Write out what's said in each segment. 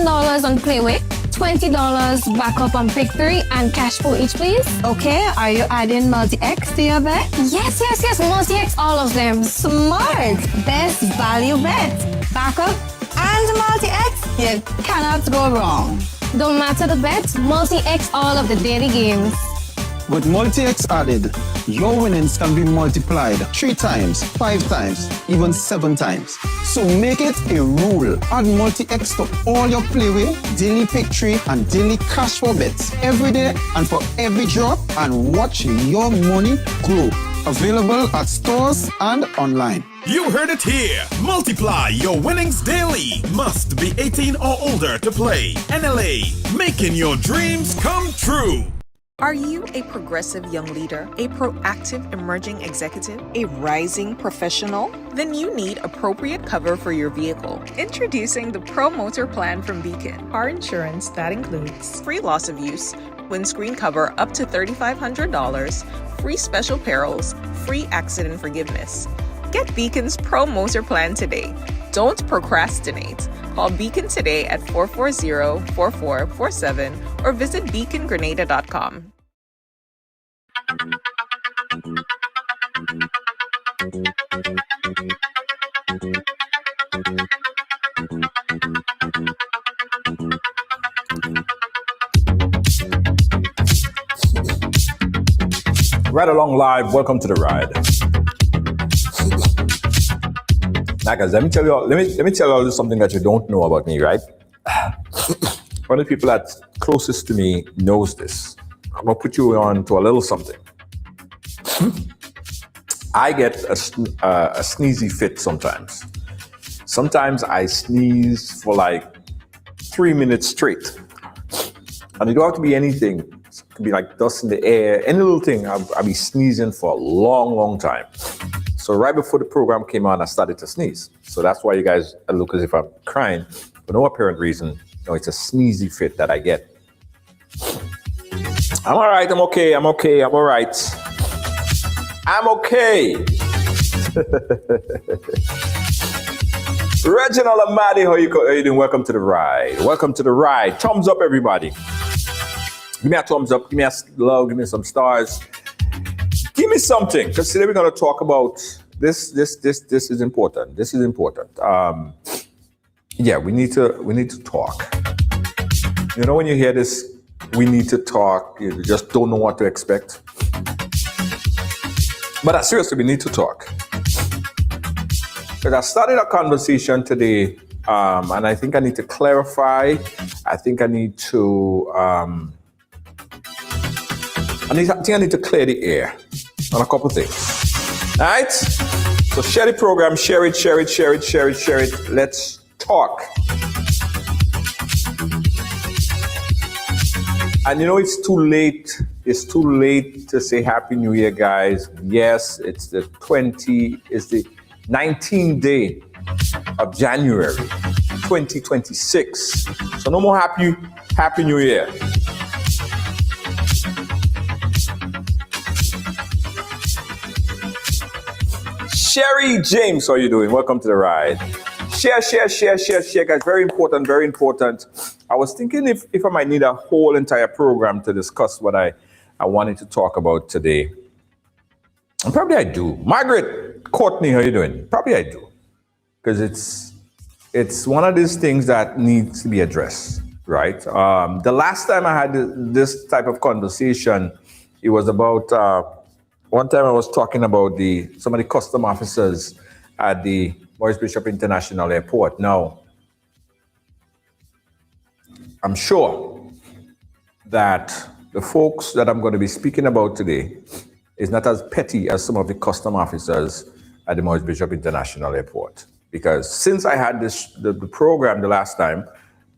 $10 on Playway, $20 backup on Pick 3, and cash for each, please. Okay, are you adding multi-X to your bet? Yes, multi-X, all of them. Smart! Best value bet. Backup and multi-X, you cannot go wrong. Don't matter the bet, multi-X all of the daily games. With multi-X added, your winnings can be multiplied 3 times, 5 times, even 7 times. So make it a rule. Add multi-X to all your Playway, daily pick 3, and daily cash for bets every day and for every drop, and watch your money grow. Available at stores and online. You heard it here. Multiply your winnings daily. Must be 18 or older to play. NLA, making your dreams come true. Are you a progressive young leader, a proactive emerging executive, a rising professional? Then you need appropriate cover for your vehicle. Introducing the Pro Motor Plan from Beacon. Car insurance that includes free loss of use, windscreen cover up to $3,500, free special perils, free accident forgiveness. Get Beacon's Pro Motor Plan today. Don't procrastinate. Call Beacon today at 440-4447 or visit beacongrenada.com. Ridealong Live, welcome to the ride. Now guys, let me tell you all something that you don't know about me, right? One of the people that's closest to me knows this. I'm gonna put you on to a little something. I get a sneezy fit sometimes. Sometimes I sneeze for like 3 minutes straight. And it don't have to be anything. It could be like dust in the air, any little thing. I'll be sneezing for a long, long time. So right before the program came on, I started to sneeze. So that's why you guys look as if I'm crying for no apparent reason. No, it's a sneezy fit that I get. I'm all right. I'm okay. I'm all right. I'm okay. Reginald Amadi, how you doing? Welcome to the ride. Welcome to the ride. Thumbs up, everybody. Give me a thumbs up. Give me a love. Give me some stars. Give me something, because today we're going to talk about this. This is important. This is important. Yeah, we need to talk. You know, when you hear this, we need to talk. You just don't know what to expect. But seriously, we need to talk. Because I started a conversation today, and I think I need to clarify. I think I need to. I need to clear the air on a couple things. All right? So share the program, share it. Let's talk. And you know, it's too late. It's too late to say Happy New Year, guys. Yes, it's the 19th day of January 2026. So no more Happy New Year. Sherry James, how are you doing? Welcome to the ride. Share, guys. Very important. I was thinking if I might need a whole entire program to discuss what I wanted to talk about today. And probably I do. Margaret Courtney, how are you doing? Probably I do. Because it's one of these things that needs to be addressed, right? The last time I had this type of conversation, it was about... one time I was talking about some of the custom officers at the Maurice Bishop International Airport. Now, I'm sure that the folks that I'm going to be speaking about today is not as petty as some of the custom officers at the Maurice Bishop International Airport. Because since I had the program the last time,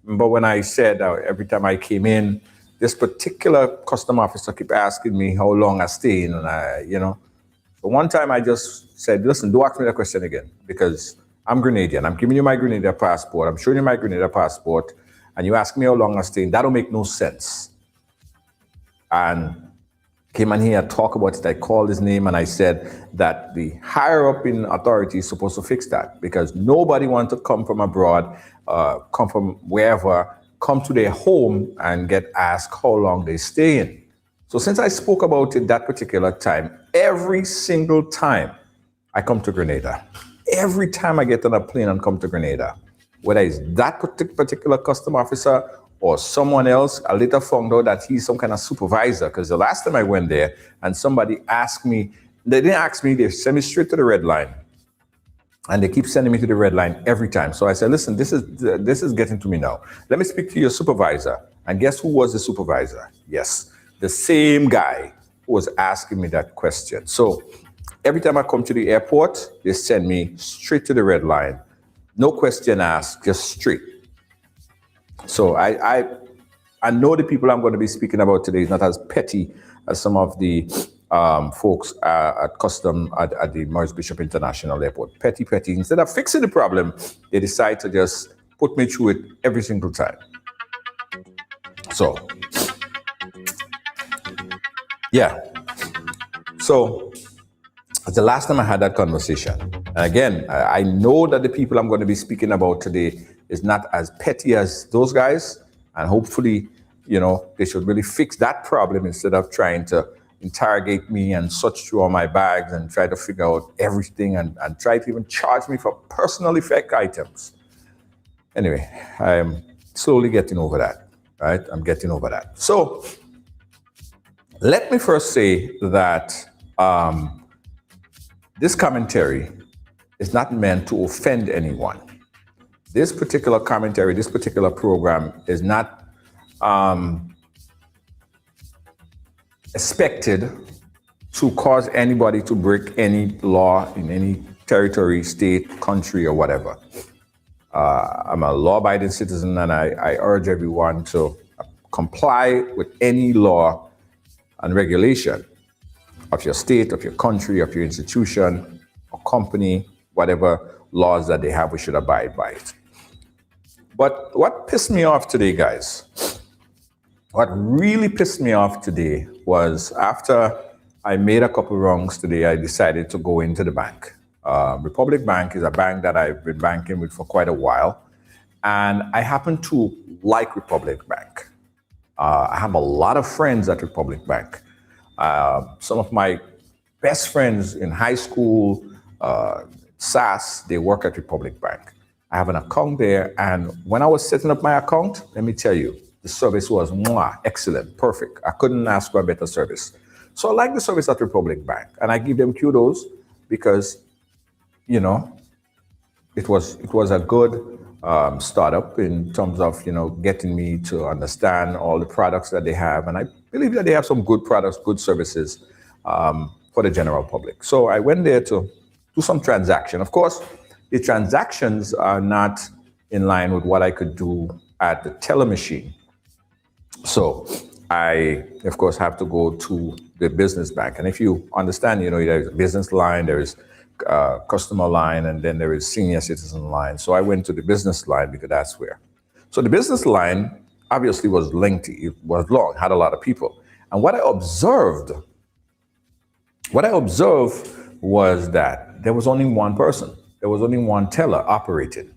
remember when I said every time I came in, this particular custom officer kept asking me how long I stay in, and But one time I just said, listen, don't ask me that question again, because I'm Grenadian. I'm giving you my Grenada passport. I'm showing you my Grenada passport, and you ask me how long I stay in. That don't make no sense. And came in here, talk about it. I called his name, and I said that the higher up in authority is supposed to fix that, because nobody wants to come from abroad, come from wherever, come to their home and get asked how long they stay in. So since I spoke about it that particular time, every single time I come to Grenada, every time I get on a plane and come to Grenada, whether it's that particular custom officer or someone else, I later found out that he's some kind of supervisor, because the last time I went there and somebody asked me, they didn't ask me, they sent me straight to the red line. And they keep sending me to the red line every time. So I said, listen, this is getting to me now. Let me speak to your supervisor. And guess who was the supervisor? Yes, the same guy who was asking me that question. So every time I come to the airport, they send me straight to the red line. No question asked, just straight. So I know the people I'm going to be speaking about today is not as petty as some of the folks at custom at the Maurice Bishop International Airport. Petty. Instead of fixing the problem, they decide to just put me through it every single time. So, yeah. So, it's the last time I had that conversation. And again, I know that the people I'm going to be speaking about today is not as petty as those guys. And hopefully, they should really fix that problem instead of trying to interrogate me and search through all my bags and try to figure out everything and try to even charge me for personal effect items. Anyway, I'm slowly getting over that, right? I'm getting over that. So let me first say that this commentary is not meant to offend anyone. This particular commentary, this particular program is not expected to cause anybody to break any law in any territory, state, country, or whatever. I'm a law-abiding citizen, and I urge everyone to comply with any law and regulation of your state, of your country, of your institution, or company, whatever laws that they have, we should abide by it. But what pissed me off today, guys, what really pissed me off today was after I made a couple wrongs today, I decided to go into the bank. Republic Bank is a bank that I've been banking with for quite a while. And I happen to like Republic Bank. I have a lot of friends at Republic Bank. Some of my best friends in high school, SAS, they work at Republic Bank. I have an account there, and when I was setting up my account, let me tell you, the service was excellent, perfect. I couldn't ask for a better service. So I like the service at Republic Bank, and I give them kudos because, it was a good startup in terms of, getting me to understand all the products that they have, and I believe that they have some good products, good services for the general public. So I went there to do some transaction. Of course, the transactions are not in line with what I could do at the teller machine. So I, of course, have to go to the business bank. And if you understand, there's a business line, there is customer line, and then there is senior citizen line. So I went to the business line because that's where. So the business line obviously was lengthy, it was long, had a lot of people. And what I observed was that there was only one person. There was only one teller operating.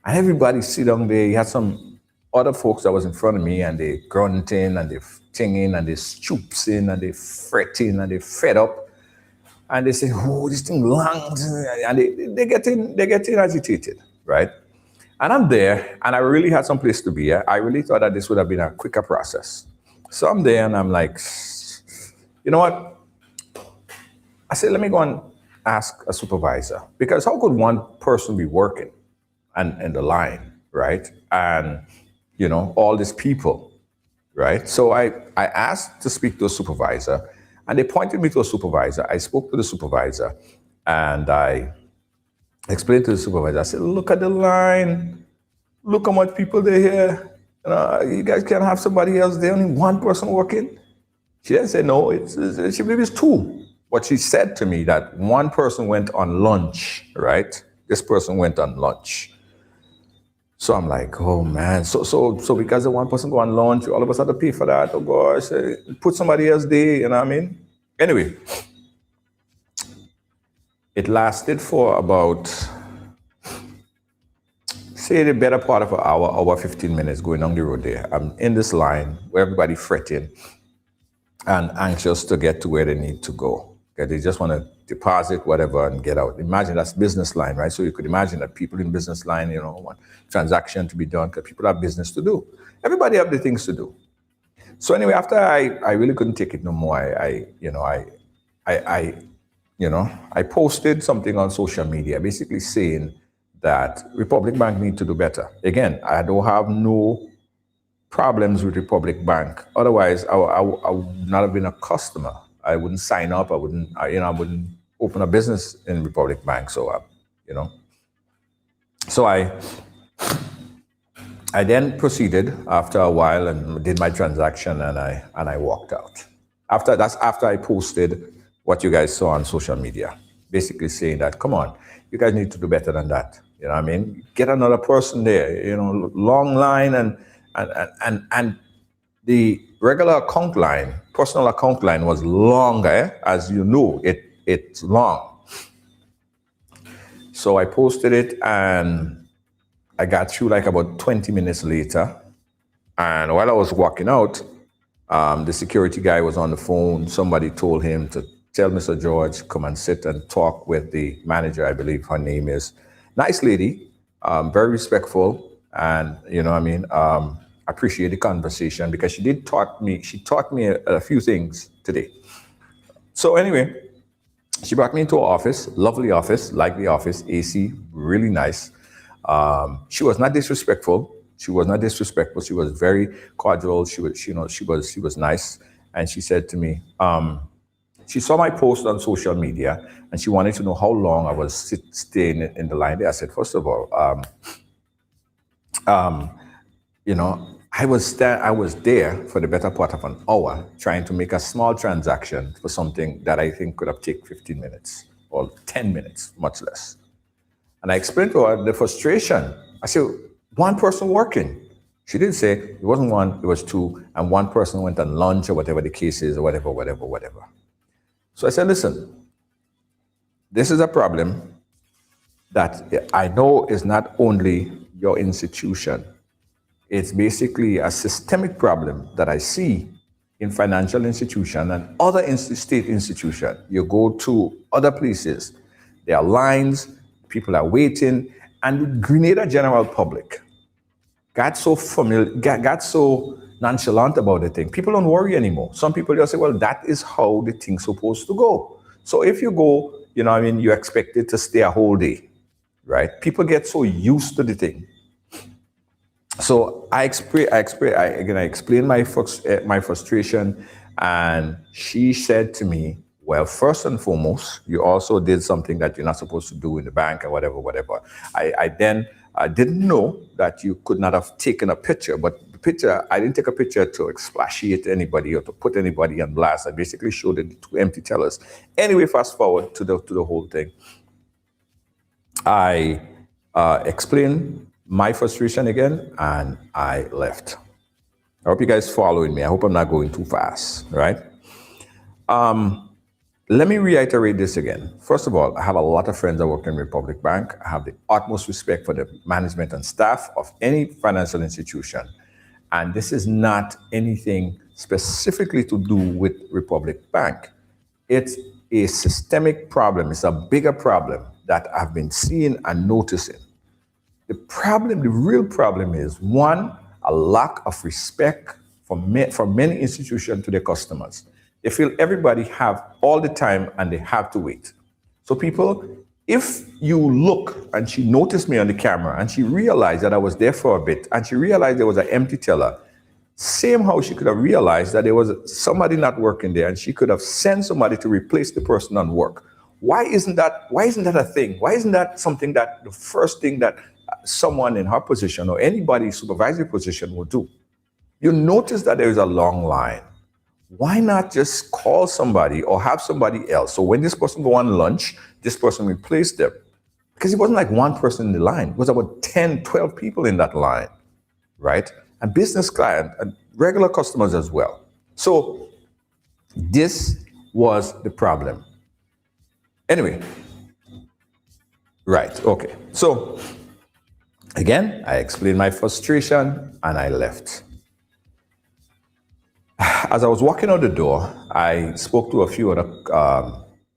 And everybody sit down there. You had some other folks that was in front of me, and they grunting and they tinging and they stoopsing and they fretting and they fed up. And they say, oh, this thing long. And they getting agitated, right? And I'm there, and I really had some place to be. I really thought that this would have been a quicker process. So I'm there, and I'm like, you know what? I said, let me go and ask a supervisor, because how could one person be working and the line, right? And, all these people, right? So I asked to speak to a supervisor, and they pointed me to a supervisor. I spoke to the supervisor, and I explained to the supervisor, I said, look at the line. Look how much people there here. You guys can't have somebody else there, only one person working? She didn't say, no, she believed it's two. But she said to me that one person went on lunch, right? This person went on lunch. So I'm like, oh man. So because the one person go on lunch, all of us have to pay for that. Oh gosh, put somebody else there, you know what I mean? Anyway, it lasted for about say the better part of an hour, 15 minutes going on the road there. I'm in this line where everybody fretting and anxious to get to where they need to go. Okay, they just want to deposit whatever and get out. Imagine that's business line, right? So you could imagine that people in business line, want transaction to be done because people have business to do. Everybody have the things to do. So anyway, after I really couldn't take it no more, I posted something on social media, basically saying that Republic Bank need to do better. Again, I don't have no problems with Republic Bank. Otherwise, I would not have been a customer. I wouldn't sign up. I wouldn't open a business in Republic Bank. So, So I then proceeded after a while and did my transaction, and I walked out. After I posted what you guys saw on social media, basically saying that, come on, you guys need to do better than that. You know what I mean? Get another person there, long line and the regular account line, personal account line was longer, as you know, it's long. So I posted it and I got through like about 20 minutes later. And while I was walking out, the security guy was on the phone. Somebody told him to tell Mr. George, come and sit and talk with the manager, I believe her name is. Nice lady, very respectful, and appreciate the conversation because she taught me a few things today. So anyway, she brought me into her office, lovely office, like the office, AC, really nice. She was not disrespectful. She was very cordial. She was nice. And she said to me, she saw my post on social media and she wanted to know how long I was staying in the line there. I said, first of all, I was there for the better part of an hour trying to make a small transaction for something that I think could have taken 15 minutes or 10 minutes, much less. And I explained to her the frustration. I said, one person working. She didn't say it wasn't one, it was two, and one person went on lunch or whatever the case is, or whatever. So I said, listen, this is a problem that I know is not only your institution. It's basically a systemic problem that I see in financial institutions and other state institutions. You go to other places, there are lines, people are waiting, and the Grenada general public got so nonchalant about the thing. People don't worry anymore. Some people just say, well, that is how the thing's supposed to go. So if you go, you're expected to stay a whole day, right? People get so used to the thing. So I explained my frustration, and she said to me, well, first and foremost, you also did something that you're not supposed to do in the bank or whatever. I didn't know that you could not have taken a picture, but the picture, I didn't take a picture to expatiate anybody or to put anybody on blast. I basically showed it to empty tellers. Anyway, fast forward to the whole thing. I explained my frustration again, and I left. I hope you guys following me. I hope I'm not going too fast, right? Let me reiterate this again. First of all, I have a lot of friends that work in Republic Bank. I have the utmost respect for the management and staff of any financial institution. And this is not anything specifically to do with Republic Bank. It's a systemic problem. It's a bigger problem that I've been seeing and noticing. The real problem is, one, a lack of respect from many institutions to their customers. They feel everybody have all the time and they have to wait. So people, if you look, and she noticed me on the camera and she realized that I was there for a bit and she realized there was an empty teller, same how she could have realized that there was somebody not working there and she could have sent somebody to replace the person on work. Why isn't that a thing? Why isn't that something that the first thing that someone in her position or anybody supervisory position will do? You notice that there is a long line. Why not just call somebody or have somebody else? So when this person go on lunch, this person replace them. Because it wasn't like one person in the line. It was about 10, 12 people in that line, right? And business client and regular customers as well. So this was the problem. Anyway, right, okay. So Again, I explained my frustration and I left. As I was walking out the door, I spoke to a few other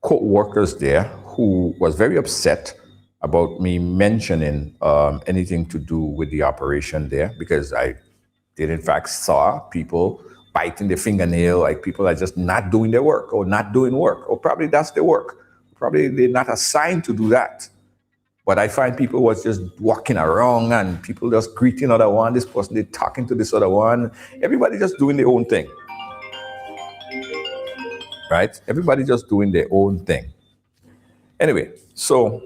co-workers there who was very upset about me mentioning anything to do with the operation there, because I did in fact saw people biting their fingernail, like people are just not doing their work or not doing work, or probably that's their work. Probably they're not assigned to do that. But I find people was just walking around and people just greeting other one, this person, they talking to this other one. Everybody just doing their own thing. Right? Everybody just doing their own thing. Anyway, so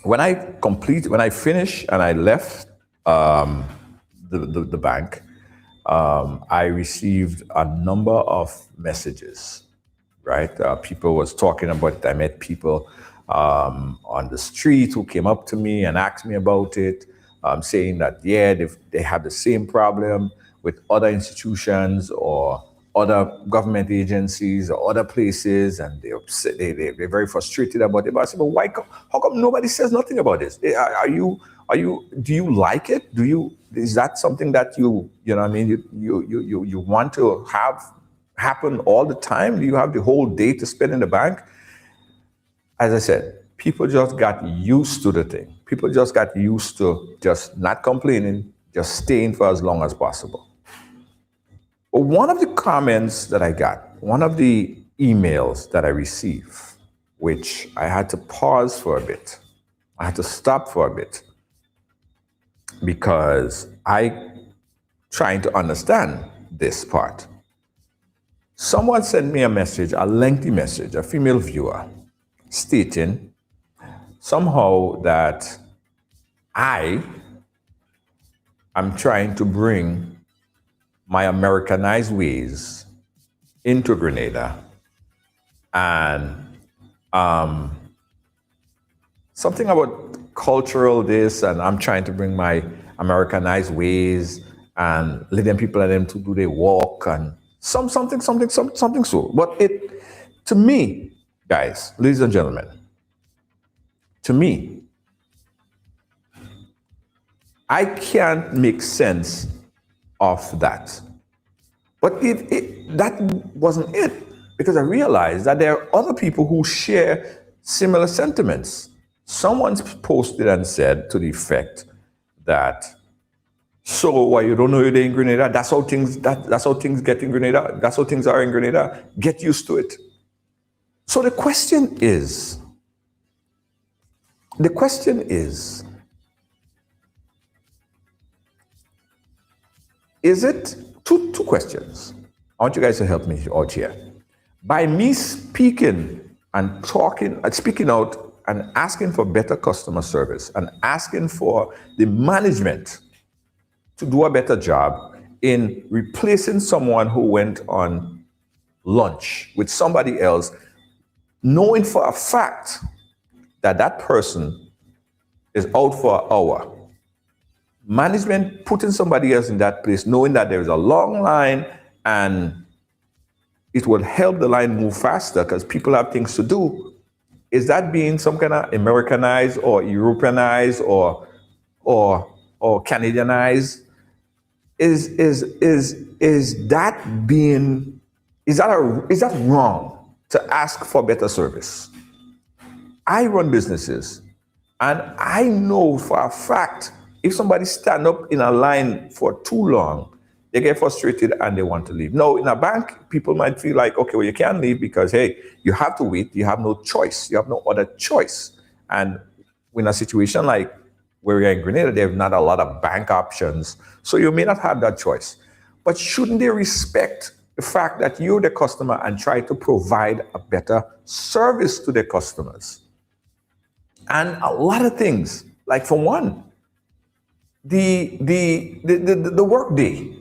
when I finished and I left the bank, I received a number of messages, right? People was talking about it. I met people on the street who came up to me and asked me about it, saying that, yeah, they have the same problem with other institutions or other government agencies or other places, and they're very frustrated about it. But I said, but how come nobody says nothing about this? Do you like it? Is that something that you know what I mean, you want to have happen all the time? Do you have the whole day to spend in the bank? As I said, people just got used to the thing. People just got used to just not complaining, just staying for as long as possible. But one of the comments that I got, one of the emails that I received, which I had to pause for a bit, I had to stop for a bit, because I trying to understand this part. Someone sent me a message, a lengthy message, a female viewer, stating somehow that I am trying to bring my Americanized ways into Grenada, and something about cultural this, and I'm trying to bring my Americanized ways and let them to do their walk and something so. But to me, guys, ladies and gentlemen, to me, I can't make sense of that. But that wasn't it, because I realized that there are other people who share similar sentiments. Someone's posted and said to the effect that, so why you don't know you're in Grenada? That's how things get in Grenada. That's how things are in Grenada. Get used to it. So the question is, is it two questions? I want you guys to help me out here. By me speaking out and asking for better customer service and asking for the management to do a better job in replacing someone who went on lunch with somebody else, knowing for a fact that that person is out for an hour. Management putting somebody else in that place, knowing that there is a long line and it will help the line move faster because people have things to do. Is that being some kind of Americanized or Europeanized or Canadianized? Is that wrong to ask for better service? I run businesses, and I know for a fact if somebody stand up in a line for too long, they get frustrated and they want to leave. No, in a bank, people might feel like, okay, well, you can't leave because, hey, you have to wait. You have no choice. You have no other choice. And in a situation like where we are in Grenada, there's not a lot of bank options. So you may not have that choice. But shouldn't they respect the fact that you're the customer and try to provide a better service to their customers? And a lot of things, like for one, the work day.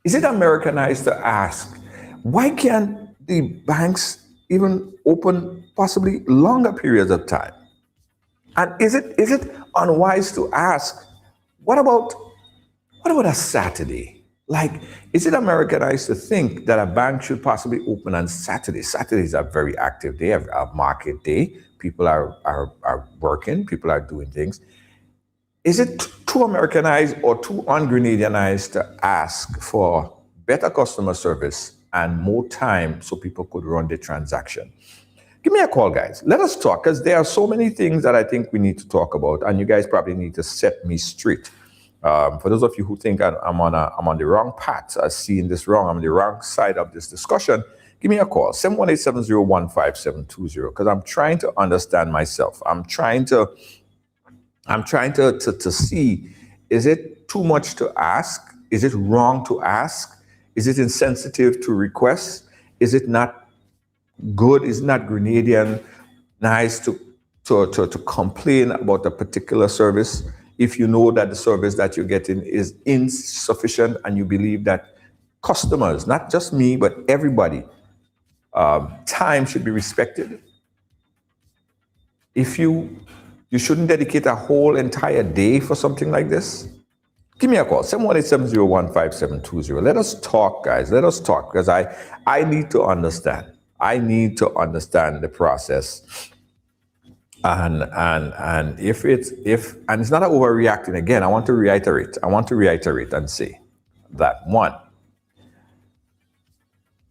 Is it Americanized to ask, why can't the banks even open possibly longer periods of time? And is it unwise to ask, what about a Saturday? Like, is it Americanized to think that a bank should possibly open on Saturday? Saturdays are very active day, a market day. People are working, people are doing things. is it too Americanized or too un-Grenadianized to ask for better customer service and more time so people could run the transaction? Give me a call, guys. Let us talk, because there are so many things that I think we need to talk about, and you guys probably need to set me straight. For those of you who think I'm on the wrong path, I'm seeing this wrong, I'm on the wrong side of this discussion, give me a call, 718-701-5720, because I'm trying to understand myself. I'm trying to see, is it too much to ask? Is it wrong to ask? Is it insensitive to request? Is it not good? Is it not Grenadian nice to complain about a particular service if you know that the service that you're getting is insufficient and you believe that customers, not just me, but everybody, time should be respected? If you shouldn't dedicate a whole entire day for something like this? Give me a call, 718-701-5720. Let us talk, guys. Let us talk, because I need to understand. I need to understand the process. And if it's not overreacting, again, I want to reiterate and say that, one,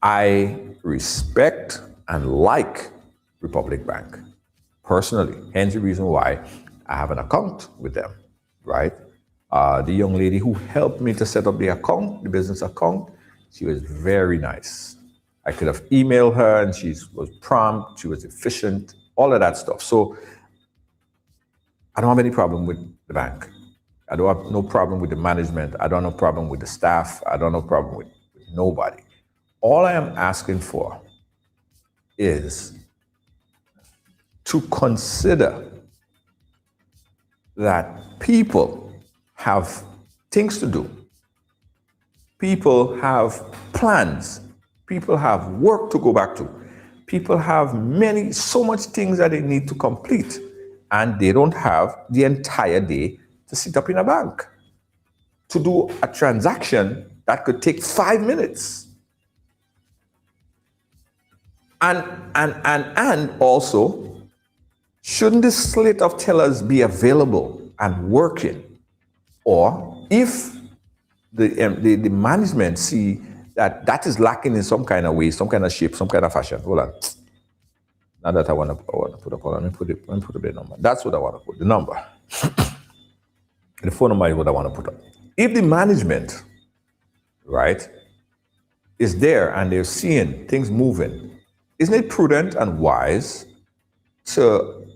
I respect and like Republic Bank personally. Hence the reason why I have an account with them, right? The young lady who helped me to set up the account, the business account, she was very nice. I could have emailed her and she was prompt, she was efficient, all of that stuff. So I don't have any problem with the bank. I don't have no problem with the management. I don't have no problem with the staff. I don't have no problem with nobody. All I am asking for is to consider that people have things to do. People have plans. People have work to go back to. People have so much things that they need to complete, and they don't have the entire day to sit up in a bank to do a transaction that could take 5 minutes. And also, shouldn't the slate of tellers be available and working? Or if the management see that is lacking in some kind of way, some kind of shape, some kind of fashion. Hold on. Now that I want to put a call, let me put the number. That's what I want to put, the number. The phone number is what I want to put up. If the management, right, is there and they're seeing things moving, isn't it prudent and wise to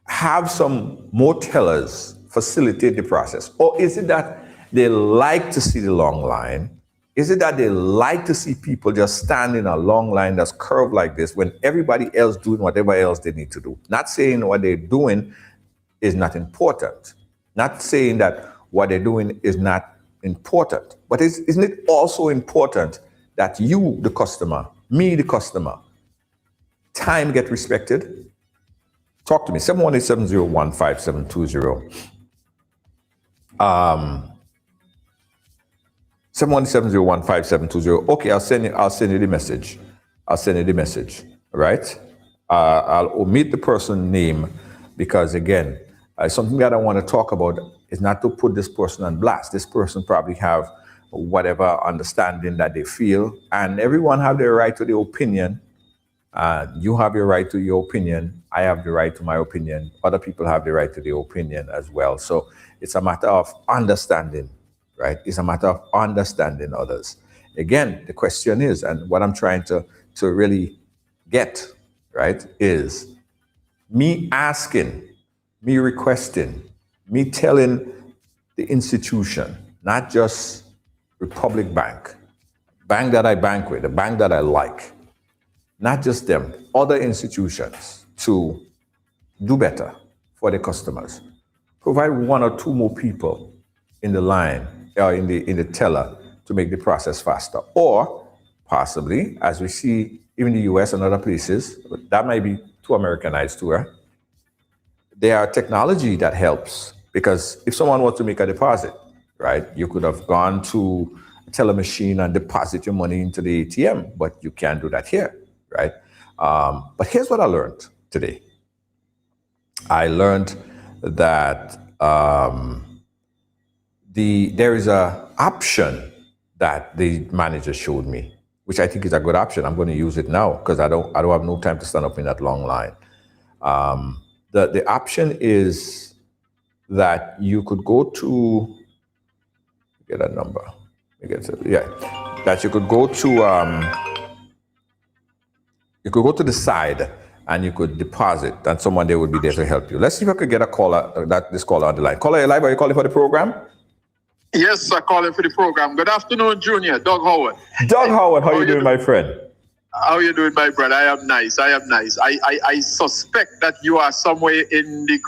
have some more tellers facilitate the process? Or is it that they like to see the long line? Is it that they like to see people just stand in a long line that's curved like this when everybody else doing whatever else they need to do? Not saying what they're doing is not important. Not saying that what they're doing is not important. But isn't it also important that you, the customer, me, the customer, time get respected? Talk to me, 718-701-5720. 717-015-720. Okay, I'll send you the message. Right? I'll omit the person's name because, again, something that I want to talk about is not to put this person on blast. This person probably have whatever understanding that they feel, and everyone have their right to their opinion. You have your right to your opinion. I have the right to my opinion. Other people have the right to their opinion as well. So it's a matter of understanding. Right? It's a matter of understanding others. Again, the question is, and what I'm trying to really get, right, is me asking, me requesting, me telling the institution, not just Republic Bank, bank that I bank with, the bank that I like, not just them, other institutions, to do better for the customers. Provide one or two more people in the line, or in the teller, to make the process faster. Or possibly, as we see even the US and other places, but that might be too Americanized too, right? There are technology that helps, because if someone wants to make a deposit, right, you could have gone to a teller machine and deposit your money into the ATM, but you can't do that here, right? But here's what I learned today. I learned that there is a option that the manager showed me, which I think is a good option. I'm going to use it now because I don't have no time to stand up in that long line. The option is that you could go to, get that number. That you could go to the side and you could deposit, and someone there would be there to help you. Let's see if I could get a caller, this caller on the line. Caller, you live? Are you calling for the program? Yes, sir, calling for the program. Good afternoon, Junior. Doug Howard. Doug Howard, how are you doing, my friend? How are you doing, my brother? I am nice. I suspect that you are somewhere in the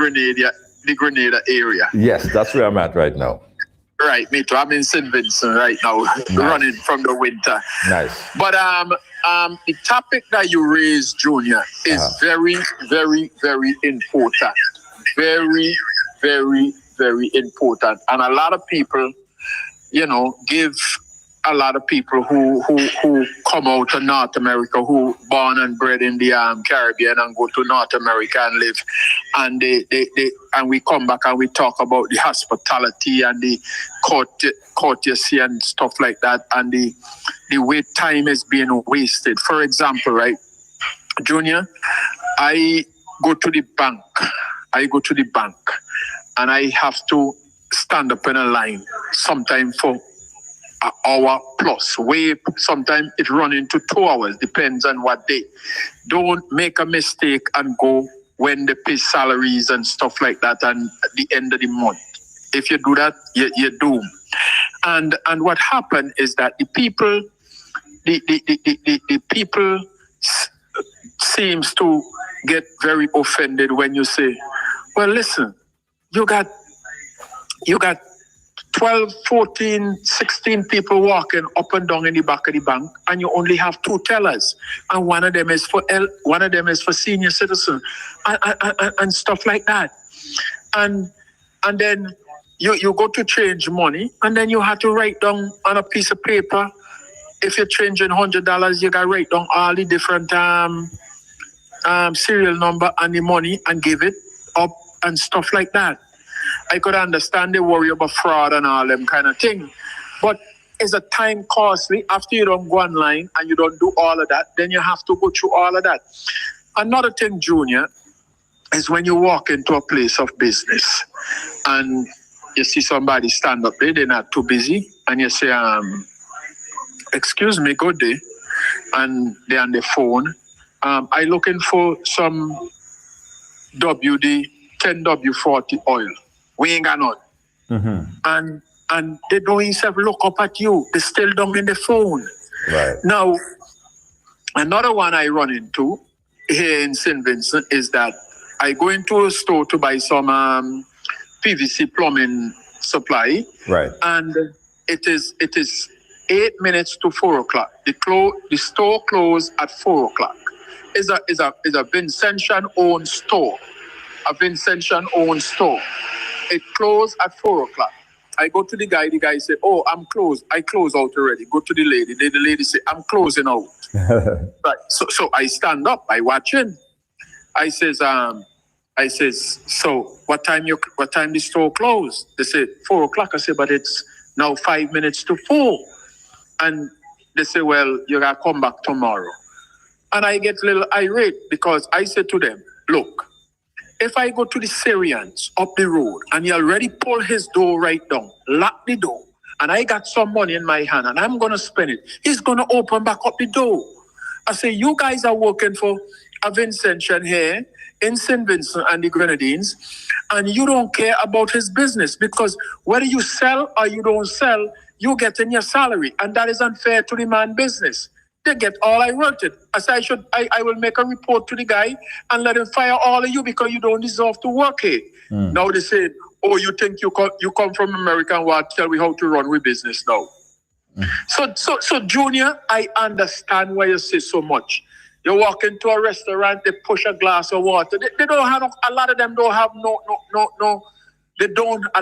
Grenada area. Yes, that's where I'm at right now. Right, me too. I'm in St. Vincent right now, running from the winter. Nice. But the topic that you raised, Junior, is very, very, very important. Very, very, very important. And a lot of people, give a lot of people who come out of North America, who born and bred in the Caribbean and go to North America and live, and they and we come back and we talk about the hospitality and the courtesy and stuff like that, and the way time is being wasted. For example, right, Junior, I go to the bank, and I have to stand up in a line sometime for an hour plus. Sometimes it run into 2 hours, depends on what day. Don't make a mistake and go when they pay salaries and stuff like that and at the end of the month. If you do that, you're doomed. And what happened is that the people seems to get very offended when you say, well, listen, you got 12, 14, 16 people walking up and down in the back of the bank, and you only have 2 tellers, and one of them is for senior citizen, and stuff like that. And then you go to change money, and then you have to write down on a piece of paper. If you're changing $100, you got to write down all the different serial number and the money and give it up and stuff like that. I could understand they worry about fraud and all them kind of thing, but it's a time costly. After you don't go online and you don't do all of that, then you have to go through all of that. Another thing, Junior, is when you walk into a place of business and you see somebody stand up there, they're not too busy, and you say, excuse me, good day, and they're on the phone. I'm looking for some WD 10W40 oil. We ain't got none. Mm-hmm. And they don't even look up at you. They still don't in the phone. Right. Now, another one I run into here in St. Vincent is that I go into a store to buy some PVC plumbing supply. Right. And it is 8 minutes to 4 o'clock. The store closed at 4 o'clock. It's a Vincentian owned store. It closed at 4 o'clock. I go to the guy said, oh, I'm closed. I closed out already. Go to the lady. The lady said, I'm closing out. Right. So I stand up, I watch in. I says, so what time the store closed? They said 4 o'clock. I said, but it's now 5 minutes to 4. And they say, well, you gotta come back tomorrow. And I get a little irate because I said to them, look, if I go to the Syrians up the road and he already pulled his door right down, lock the door, and I got some money in my hand and I'm going to spend it, he's going to open back up the door. I say, you guys are working for a Vincentian here in St. Vincent and the Grenadines, and you don't care about his business, because whether you sell or you don't sell, you get in your salary, and that is unfair to the man business. They get all I wanted. I said, I will make a report to the guy and let him fire all of you because you don't deserve to work here. Now they say, oh, you think you come from America and what? Tell me how to run with business now. So Junior, I understand why you say so much. You walk into a restaurant, they push a glass of water. They don't have, a lot of them don't have a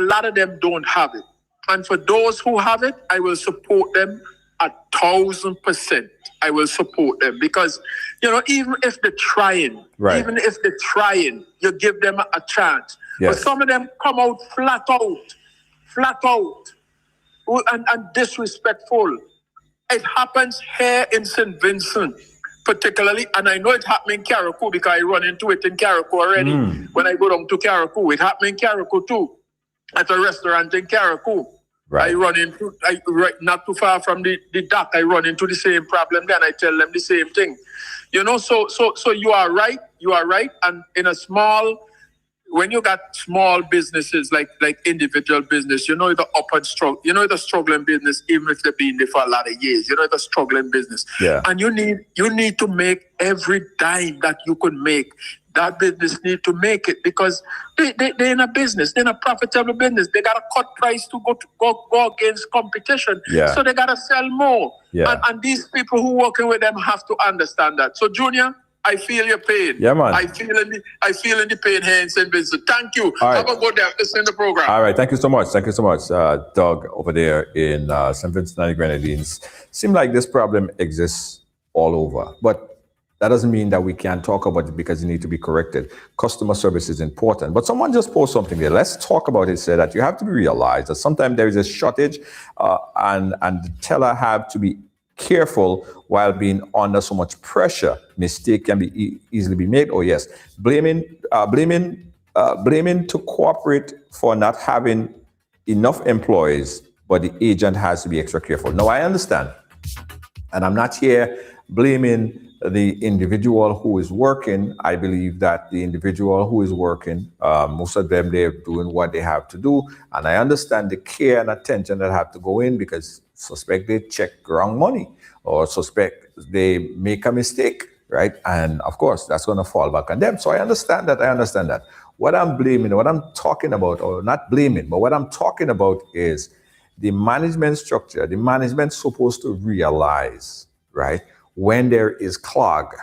lot of them don't have it. And for those who have it, I will support them 1,000%. I will support them because, even if they're trying, you give them a chance. Yes. But some of them come out flat flat out, and disrespectful. It happens here in St. Vincent, particularly, and I know it happened in Carriacou because I run into it in Carriacou already. When I go down to Carriacou, it happened in Carriacou too, at a restaurant in Carriacou. Right. I run into, right, not too far from the dock, I run into the same problem there, and I tell them the same thing. You know, so you are right, and in a small, when you got small businesses like individual business, you know the up and struggle, you know the struggling business, even if they've been there for a lot of years, you know the struggling business. Yeah. And you need to make every dime that you could make. That business need to make it because they're in a business, they're in a profitable business. They gotta cut price to go against competition. Yeah. So they gotta sell more. Yeah. And these people who working with them have to understand that. So Junior, I feel your pain. Yeah, man. I feel in the pain here in St. Vincent. Thank you. All right. Have a good day. Listen to the program. All right, thank you so much. Thank you so much, Doug, over there in St. Vincent and the Grenadines. Seems like this problem exists all over, but that doesn't mean that we can't talk about it because it needs to be corrected. Customer service is important. But someone just posted something there. Let's talk about it. Say that you have to realize that sometimes there is a shortage and the teller have to be careful while being under so much pressure. Mistake can be easily be made. Oh yes, blaming to corporate for not having enough employees, but the agent has to be extra careful. No, I understand, and I'm not here blaming the individual who is working. I believe that the individual who is working, most of them, they're doing what they have to do, and I understand the care and attention that have to go in because suspect they check wrong money or suspect they make a mistake, right? And of course, that's going to fall back on them. So I understand that. What I'm blaming, what I'm talking about, or not blaming, but what I'm talking about is the management structure. The management's supposed to realize, right, when there is clog.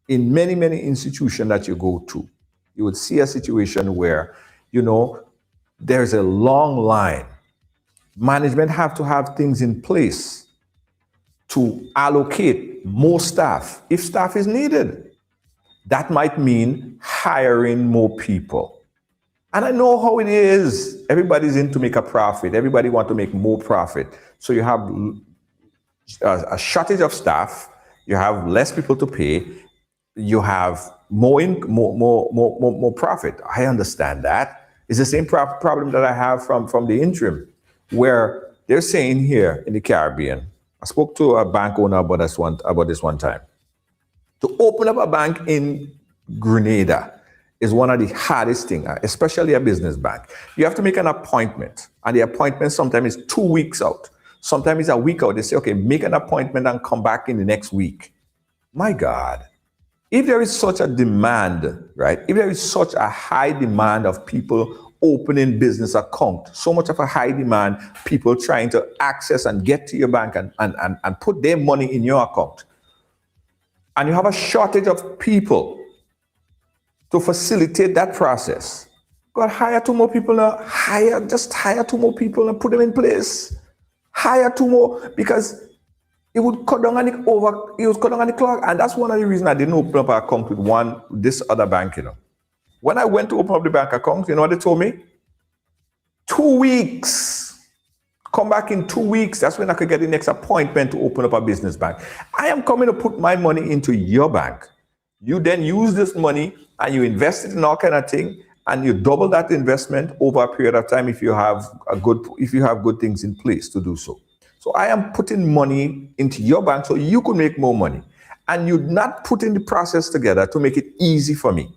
In many, many institutions that you go to, you would see a situation where, you know, there's a long line. Management have to have things in place to allocate more staff if staff is needed. That might mean hiring more people. And I know how it is. Everybody's in to make a profit. Everybody want to make more profit. So you have a shortage of staff. You have less people to pay. You have more profit. I understand that. It's the same problem that I have from the interim, where they're saying here in the Caribbean. I spoke to a bank owner about this one time. To open up a bank in Grenada is one of the hardest things, especially a business bank. You have to make an appointment, and the appointment sometimes is 2 weeks out. Sometimes it's a week out. They say, okay, make an appointment and come back in the next week. My God, if there is such a demand, right? If there is such a high demand of people opening business account, so much of a high demand, people trying to access and get to your bank and put their money in your account, and you have a shortage of people to facilitate that process, God, hire 2 more people now. Just hire 2 more people and put them in place. Hire 2 more, because it would cut down on the clock. And that's one of the reasons I didn't open up an account with this other bank, you know. When I went to open up the bank account, you know what they told me? 2 weeks. Come back in 2 weeks. That's when I could get the next appointment to open up a business bank. I am coming to put my money into your bank. You then use this money and you invest it in all kind of thing, and you double that investment over a period of time if you have good things in place to do so. So I am putting money into your bank so you could make more money, and you're not putting the process together to make it easy for me.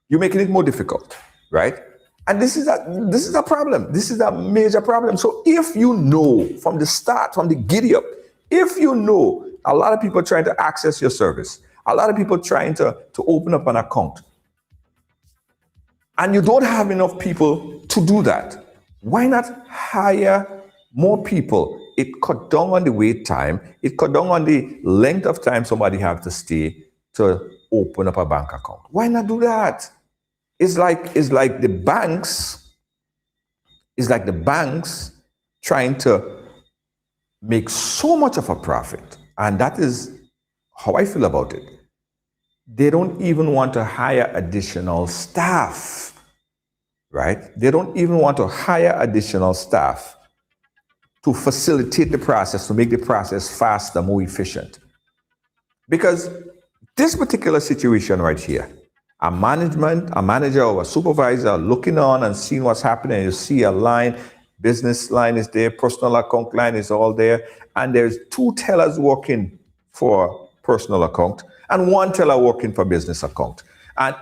You're making it more difficult, right? And this is a problem. This is a major problem. So if you know from the start, from the giddy up, if you know a lot of people trying to access your service, a lot of people trying to open up an account, and you don't have enough people to do that, why not hire more people? It cut down on the wait time. It cut down on the length of time somebody have to stay to open up a bank account. Why not do that? It's like the banks trying to make so much of a profit. And that is how I feel about it. They don't even want to hire additional staff, right? They don't even want to hire additional staff to facilitate the process, to make the process faster, more efficient. Because this particular situation right here, a manager or a supervisor looking on and seeing what's happening, you see a line, business line is there, personal account line is all there, and there's 2 tellers working for personal account and 1 teller working for business account. And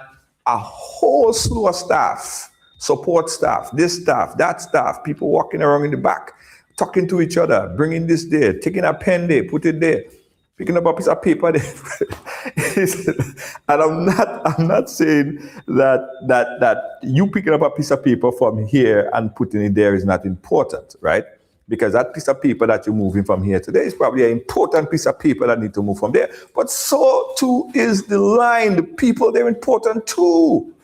a whole slew of staff, support staff, this staff, that staff, people walking around in the back, talking to each other, bringing this there, taking a pen there, put it there, picking up a piece of paper there. And I'm not saying that you picking up a piece of paper from here and putting it there is not important, right? Because that piece of paper that you're moving from here to there is probably an important piece of paper that need to move from there. But so too is the line. The people, they're important too.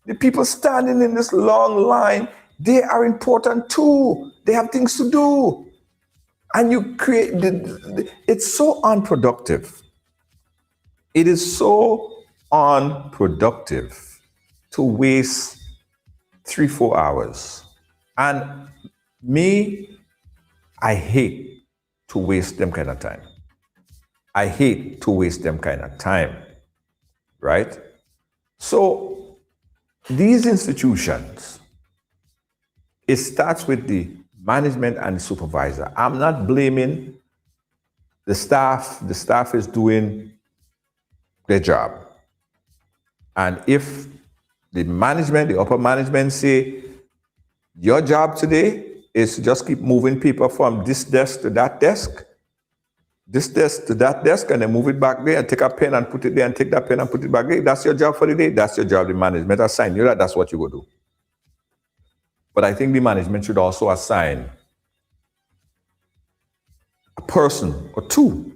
The people standing in this long line, they are important too. They have things to do. And you create, it's so unproductive. It is so unproductive to waste 3-4 hours. And me, I hate to waste them kind of time. I hate to waste them kind of time, right? So these institutions, it starts with the management and the supervisor. I'm not blaming the staff. The staff is doing their job. And if the management, the upper management say, your job today is to just keep moving people from this desk to that desk, this desk to that desk, and then move it back there and take a pen and put it there and take that pen and put it back there. That's your job for the day. That's your job. The management assign you that. That's what you go do. But I think the management should also assign a person or 2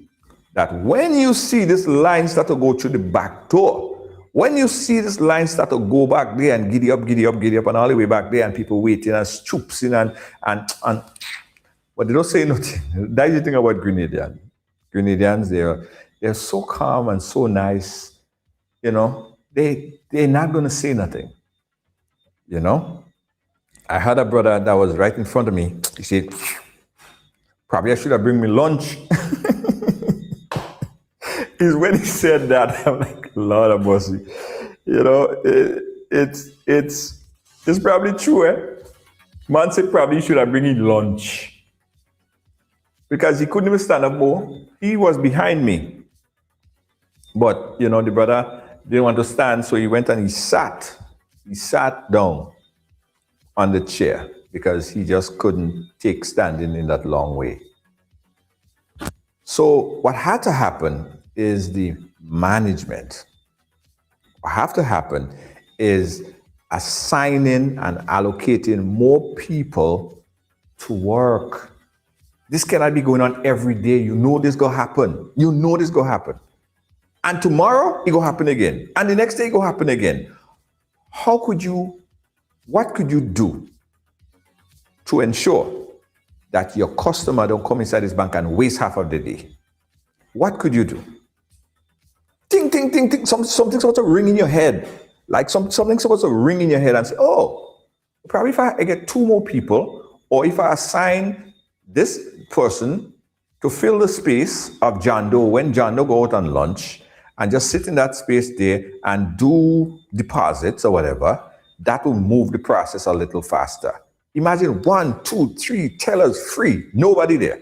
that when you see this line start to go through the back door, when you see this line start to go back there and giddy up, and all the way back there, and people waiting and stooping and but they don't say nothing. That's the thing about Grenadians. Grenadians, they're so calm and so nice, you know. They're not going to say nothing, you know. I had a brother that was right in front of me. He said, probably I should have bring me lunch. Is when he said that, I'm like, Lord of mercy. You know, it's probably true, eh? Man said probably should have bring him lunch. Because he couldn't even stand up more. He was behind me. But, you know, the brother didn't want to stand, so he went and he sat. He sat down on the chair because he just couldn't take standing in that long way. So what had to happen is the management. What have to happen is assigning and allocating more people to work. This cannot be going on every day. You know this gonna happen. You know this gonna happen. And tomorrow it gonna happen again. And the next day it gonna happen again. What could you do to ensure that your customer don't come inside this bank and waste half of the day? What could you do? Ting, ting, ting, ting. Something's supposed to ring in your head. Like something's supposed to ring in your head and say, oh, probably if I get 2 more people, or if I assign this person to fill the space of John Doe when John Doe go out on lunch and just sit in that space there and do deposits or whatever, that will move the process a little faster. Imagine 1, 2, 3 tellers free, nobody there.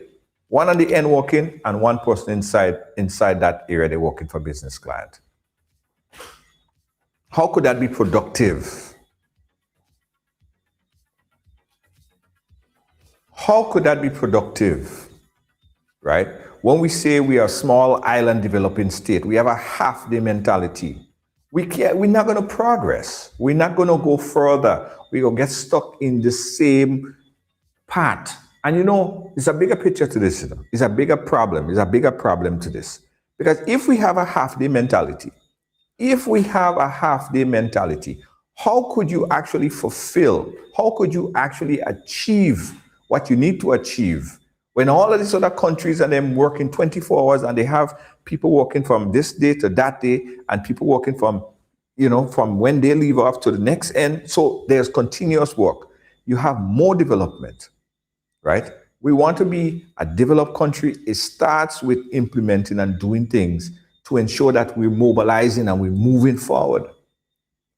1 on the end working and 1 person inside that area they're working for business client. How could that be productive? How could that be productive, right? When we say we are a small island developing state, we have a half-day mentality. We're not going to progress. We're not going to go further. We're going to get stuck in the same path. And you know, it's a bigger picture to this. It's a bigger problem. It's a bigger problem to this. Because if we have a half-day mentality, how could you actually fulfill, how could you actually achieve what you need to achieve when all of these other countries and them working 24 hours and they have people working from this day to that day and people working from, you know, from when they leave off to the next end. So there's continuous work. You have more development, right? we want to be a developed country. It starts with implementing and doing things to ensure that we're mobilizing and we're moving forward.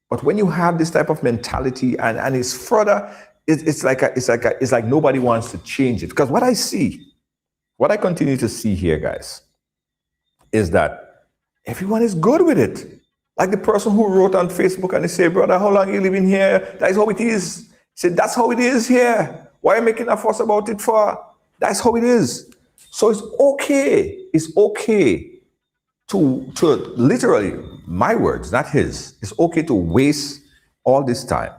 But when you have this type of mentality and it's further, it's like nobody wants to change it. Because what I continue to see here, guys, is that everyone is good with it. Like the person who wrote on Facebook and they say, brother, how long are you living here? That is how it is. He said, that's how it is here. Why are you making a fuss about it for? That's how it is. So it's okay. It's okay to literally, my words, not his. It's okay to waste all this time.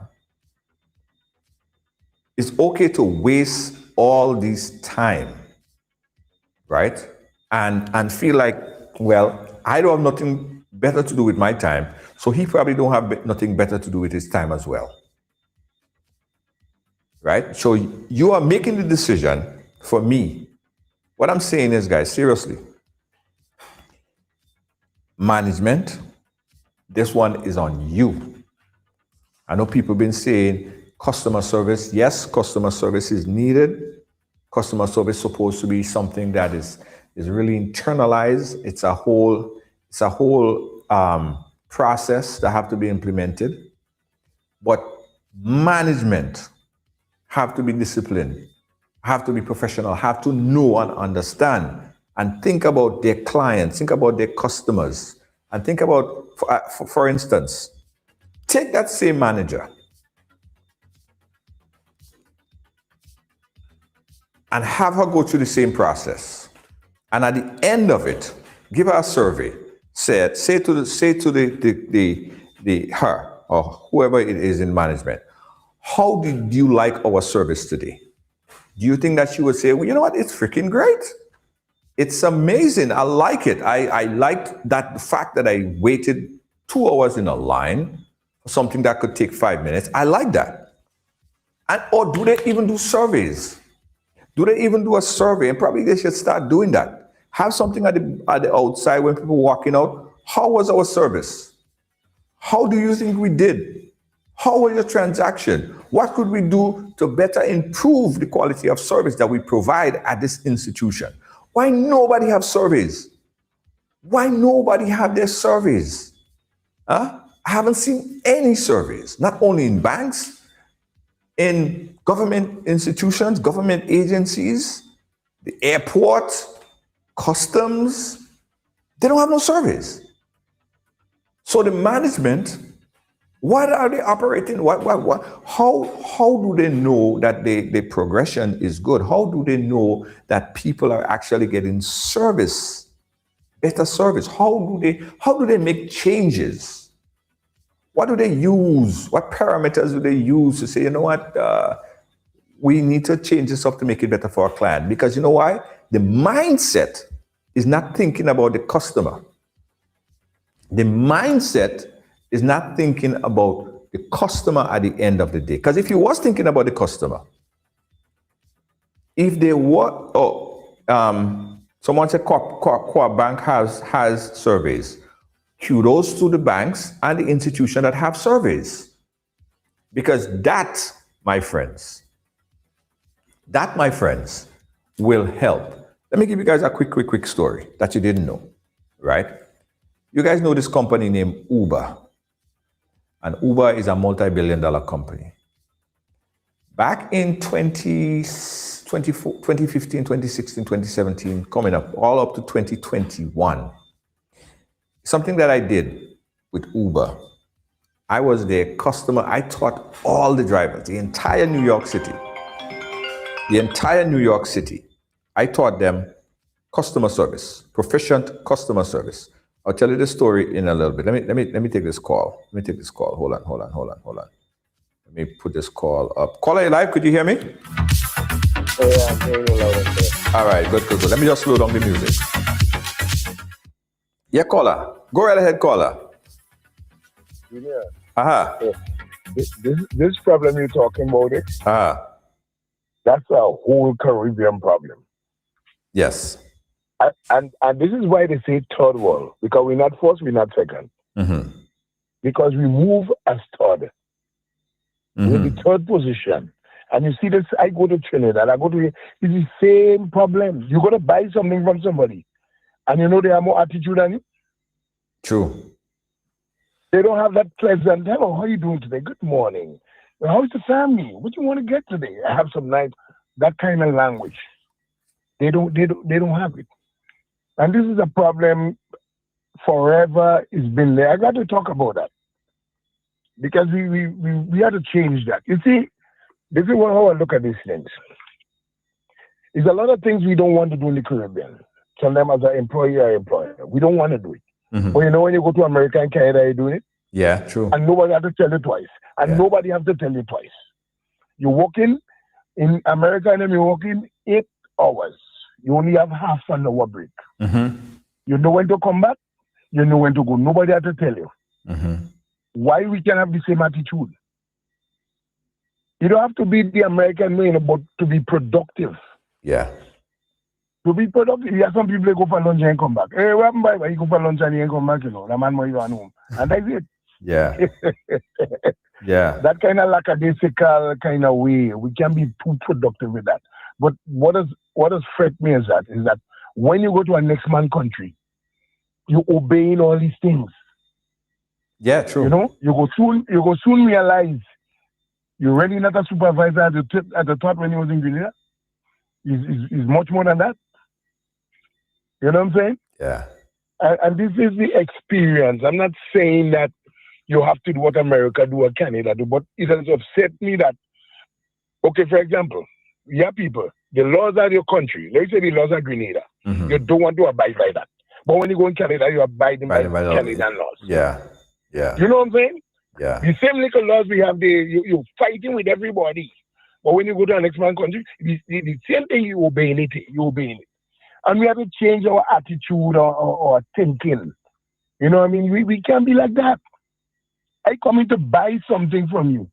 It's okay to waste all this time, right? And feel like, well, I don't have nothing better to do with my time, so he probably don't have nothing better to do with his time as well, right? So you are making the decision for me. What I'm saying is, guys, seriously, management, this one is on you. I know people have been saying customer service. Yes, customer service is needed. Customer service is supposed to be something that is really internalized. It's a whole process that have to be implemented. But management have to be disciplined, have to be professional, have to know and understand and think about their clients, think about their customers, and think about, for instance, take that same manager and have her go through the same process. And at the end of it, give her a survey. Say to her or whoever it is in management, how did you like our service today? Do you think that she would say, well, you know what, it's freaking great. It's amazing. I like it. I liked that the fact that I waited 2 hours in a line for something that could take 5 minutes. I like that. And or do they even do surveys? Do they even do a survey? And probably they should start doing that. Have something at the outside when people walking out. How was our service? How do you think we did? How was your transaction? What could we do to better improve the quality of service that we provide at this institution? Why nobody have surveys? Why nobody have their surveys? I haven't seen any surveys, not only in banks, in government institutions, government agencies, the airport, customs. They don't have no surveys. So the management, what are they operating? How do they know that the progression is good? How do they know that people are actually getting service, better service? How do they make changes? What do they use? What parameters do they use to say, you know what, we need to change this up to make it better for our client? Because you know why? The mindset is not thinking about the customer. The mindset is not thinking about the customer at the end of the day. Because if you was thinking about the customer, if they were, someone said core bank has surveys. Kudos to the banks and the institution that have surveys. Because that, my friends, will help. Let me give you guys a quick story that you didn't know, right? You guys know this company named Uber. And Uber is a multi-billion-dollar company. Back in 2015, 2016, 2017, coming up, all up to 2021, something that I did with Uber, I was their customer. I taught all the drivers, the entire New York City, I taught them customer service, proficient customer service. I'll tell you the story in a little bit. Let me take this call. Hold on. Let me put this call up. Caller, you live? Could you hear me? Yeah, I'm hearing you loud and clear. All right, good. Let me just slow down the music. Yeah, caller. Go right ahead, caller. Yeah. Uh-huh. This problem you're talking about, that's a whole Caribbean problem. Yes. And this is why they say third world, because we're not first, we're not second. Mm-hmm. Because we move as third. Mm-hmm. We're the third position. And you see this, I go to Trinidad, I go to, it's the same problem. You got to buy something from somebody, and you know they have more attitude than you. True. They don't have that pleasant, hello, how are you doing today? Good morning. How's the family? What do you want to get today? I have some nice, that kind of language. They don't have it. And this is a problem forever. It's been there. I got to talk about that. Because we have to change that. You see, this is how I look at these things. There's a lot of things we don't want to do in the Caribbean. Tell them as an employee or employer. We don't want to do it. Mm-hmm. But you know when you go to America and Canada, you're doing it? Yeah, true. And nobody has to tell you twice. And nobody has to tell you twice. You walk in America and then you walk in 8 hours. You only have half an hour break. Mm-hmm. You know when to come back. You know when to go. Nobody has to tell you. Mm-hmm. Why we can have the same attitude? You don't have to be the American way, but to be productive. Yeah. To be productive, you have some people that go for lunch and come back. Hey, what happened, boy? You go for lunch and you come back, you know. The man you home. And that's it. Yeah. Yeah. That kind of lackadaisical kind of way, we can be too productive with that. But what has fret me is that when you go to a next man country, you obeying all these things. Yeah, true. You know, you go soon realize you're really not a supervisor at the top when you was in Grenada. Is much more than that. You know what I'm saying? Yeah. And this is the experience. I'm not saying that you have to do what America do or Canada do, but it has upset me that, okay, for example, people, the laws of your country, let's say the laws of Grenada, you don't want to abide by that. But when you go in Canada, you're abiding by Canadian laws. Yeah. Yeah. You know what I'm saying? Yeah. The same little laws we have there, you're fighting with everybody. But when you go to an next man country, the same thing, you're obeying it. And we have to change our attitude or thinking. You know what I mean? We can't be like that. I come in to buy something from you.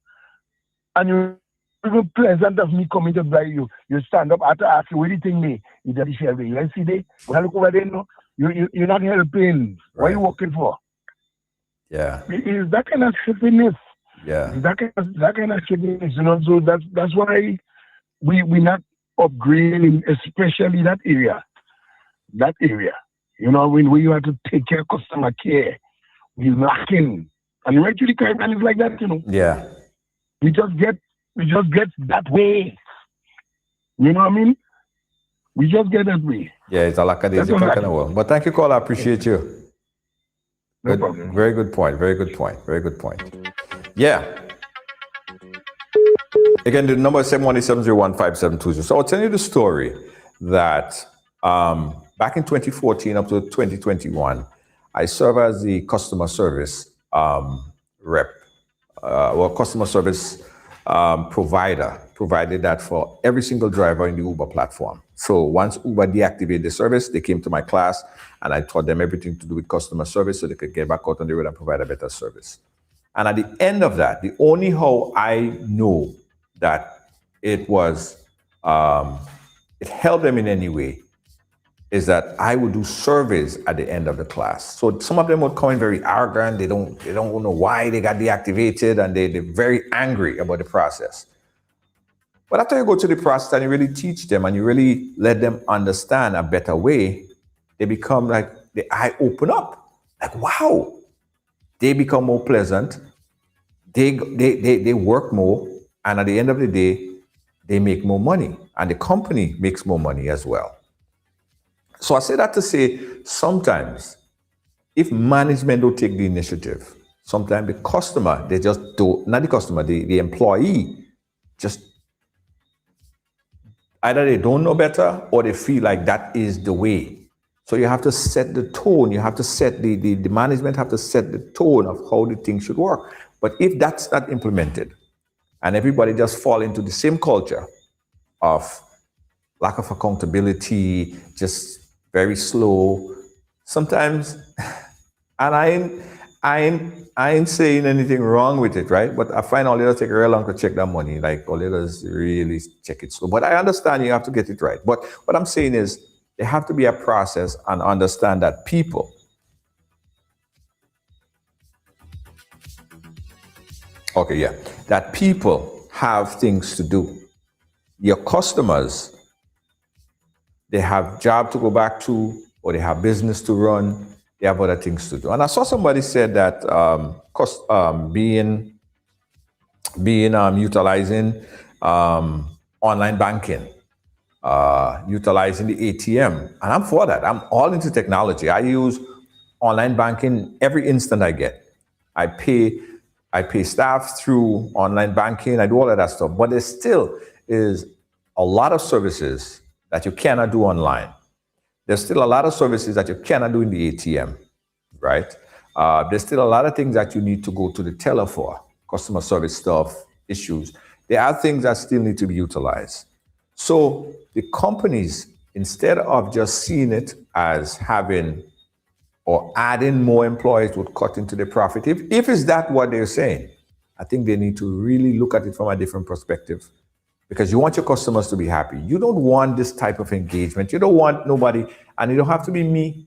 And you're even pleasant of me coming to buy you. You stand up after ask you, what do you think me? You don't share the you see there? When I look over there, no, you're not helping. Right. What are you working for? Yeah. It's that kind of stupidness. Yeah. That kind of stupidness, you know. So that's why we not upgrading, especially that area. That area. You know, when you have to take care of customer care, we're lacking. And eventually Caribbean is like that, you know. Yeah. We just get that way. You know what I mean? We just get that way. Yeah, it's a lackadaisical kind of world. But thank you, Cole. I appreciate you. No problem. Very good point. Very good point. Very good point. Yeah. Again, the number is 717-015-720. So I'll tell you the story that back in 2014 up to 2021, I served as the customer service rep, customer service provider, provided that for every single driver in the Uber platform. So once Uber deactivated the service, they came to my class and I taught them everything to do with customer service so they could get back out on the road and provide a better service. And at the end of that, the only how I know that it was, it helped them in any way is that I would do surveys at the end of the class. So some of them would come in very arrogant. They don't know why they got deactivated and they're very angry about the process. But after you go to the process and you really teach them and you really let them understand a better way, they become like, the eye open up. Like, wow, they become more pleasant. They work more. And at the end of the day, they make more money. And the company makes more money as well. So I say that to say, sometimes if management don't take the initiative, sometimes the customer, they just don't, not the customer, the employee, just either they don't know better or they feel like that is the way. So you have to set the tone, you have to set the management have to set the tone of how the thing should work. But if that's not implemented and everybody just fall into the same culture of lack of accountability, just very slow, sometimes, and I ain't saying anything wrong with it, right? But I find all it take real long to check that money, like all it is really check it slow. But I understand you have to get it right. But what I'm saying is there have to be a process and understand that people that people have things to do. your customers, they have job to go back to, or they have business to run, they have other things to do. And I saw somebody said that utilizing online banking, utilizing the ATM, and I'm for that. I'm all into technology. I use online banking every instant I get. I pay staff through online banking. I do all of that stuff. But there still is a lot of services that you cannot do online. There's still a lot of services that you cannot do in the ATM, right? There's still a lot of things that you need to go to the teller for, customer service stuff, issues. There are things that still need to be utilized. So the companies, instead of just seeing it as having or adding more employees would cut into the profit, if is that what they're saying, I think they need to really look at it from a different perspective, because you want your customers to be happy. You don't want this type of engagement. You don't want nobody, and it don't have to be me.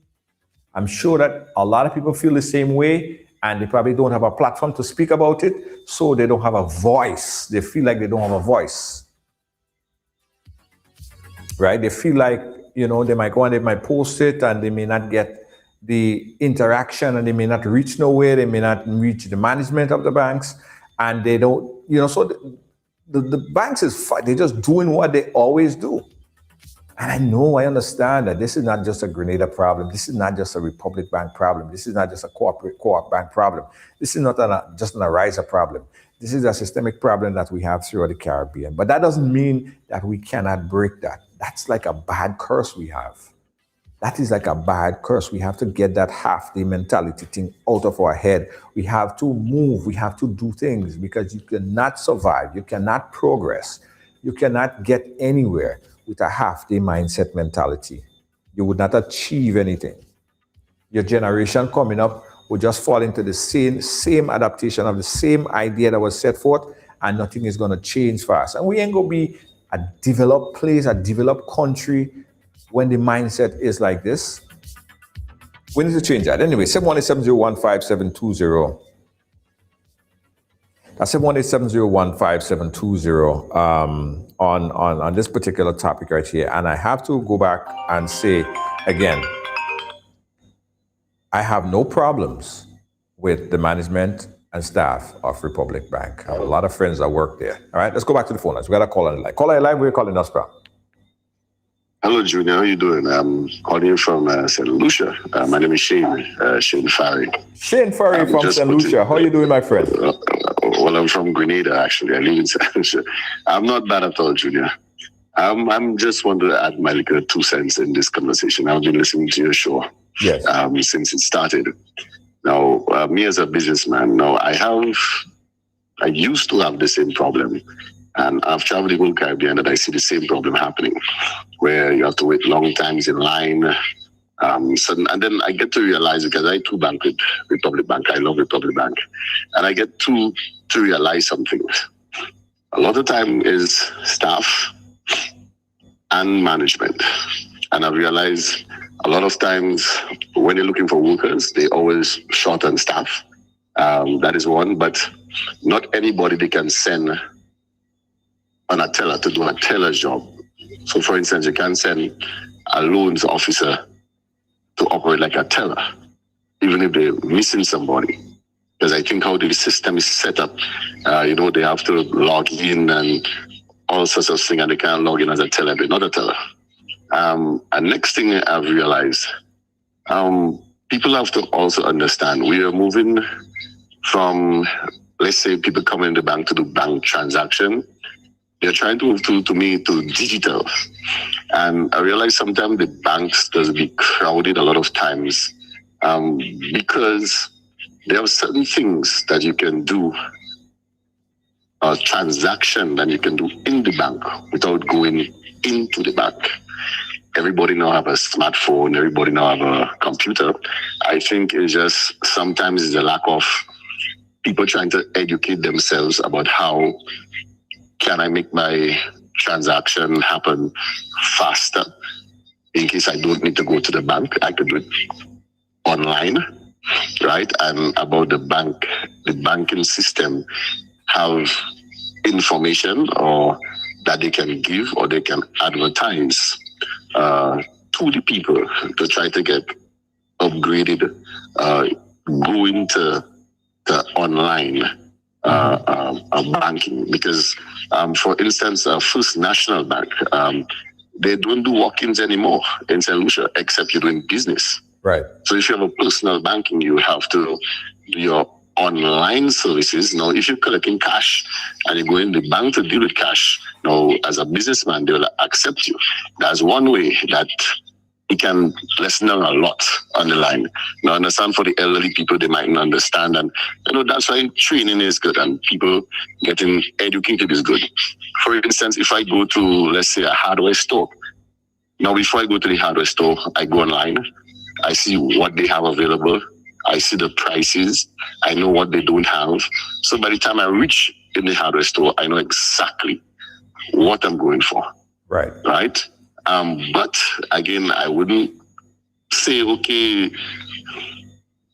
I'm sure that a lot of people feel the same way, and they probably don't have a platform to speak about it, so they don't have a voice. They feel like they don't have a voice, right? They feel like, they might go and they might post it, and they may not get the interaction, and they may not reach nowhere. They may not reach the management of the banks, and they don't, so the banks they're just doing what they always do. And I understand that this is not just a Grenada problem. This is not just a Republic Bank problem. This is not just a co-op bank problem. This is not just an Ariza problem. This is a systemic problem that we have throughout the Caribbean. But that doesn't mean that we cannot break that. That's like a bad curse we have. That is like a bad curse. We have to get that half-day mentality thing out of our head. We have to move. We have to do things, because you cannot survive. You cannot progress. You cannot get anywhere with a half-day mindset mentality. You would not achieve anything. Your generation coming up will just fall into the same adaptation of the same idea that was set forth, and nothing is going to change fast. And we ain't going to be a developed place, a developed country, when the mindset is like this. We need to change that. Anyway, 718-701-5720. That's 718-701-5720 on this particular topic right here. And I have to go back and say again, I have no problems with the management and staff of Republic Bank. I have a lot of friends that work there. All right, let's go back to the phone lines. We got a call on the line. Caller live, where are you calling us from? Hello, Junior. How you doing? I'm calling you from St. Lucia. My name is Shane Furry. Shane Furry from St. Lucia. How are you doing, my friend? Well, I'm from Grenada, actually. I live in St. Lucia. I'm not bad at all, Junior. I'm just want to add my little 2 cents in this conversation. I've been listening to your show since it started. Now, me as a businessman, I used to have the same problem. And I've traveled the whole Caribbean, and I see the same problem happening, where you have to wait long times in line. And then I get to realize, because I too bank with Republic Bank, I love Republic Bank, and I get to realize something. A lot of time is staff and management. And I realize a lot of times when you're looking for workers, they always short on staff. That is one, but not anybody they can send on a teller to do a teller's job. So for instance, you can't send a loans officer to operate like a teller, even if they're missing somebody. Because I think how the system is set up, they have to log in and all sorts of things, and they can't log in as a teller, they're not a teller. And next thing I've realized, people have to also understand we are moving from, let's say, people coming in the bank to do bank transaction. They're trying to move to digital. And I realize sometimes the banks does be crowded a lot of times because there are certain things that you can do, a transaction that you can do in the bank without going into the bank. Everybody now have a smartphone, everybody now have a computer. I think it's just sometimes it's a lack of people trying to educate themselves about how can I make my transaction happen faster in case I don't need to go to the bank. I could do it online, right? And about the banking system have information or that they can give or they can advertise to the people to try to get upgraded, going to online banking. Because, for instance, First National Bank, they don't do walk-ins anymore in St. Lucia, except you're doing business. Right. So if you have a personal banking, you have to do your online services. Now, if you're collecting cash and you go in the bank to deal with cash, now, as a businessman, they will accept you. That's one way that it can lessen down a lot on the line. Now, I understand for the elderly people, they might not understand. And, that's why training is good and people getting educated is good. For instance, if I go to, let's say, a hardware store. Now, before I go to the hardware store, I go online. I see what they have available. I see the prices. I know what they don't have. So by the time I reach in the hardware store, I know exactly what I'm going for. Right. Right? But again, I wouldn't say, okay,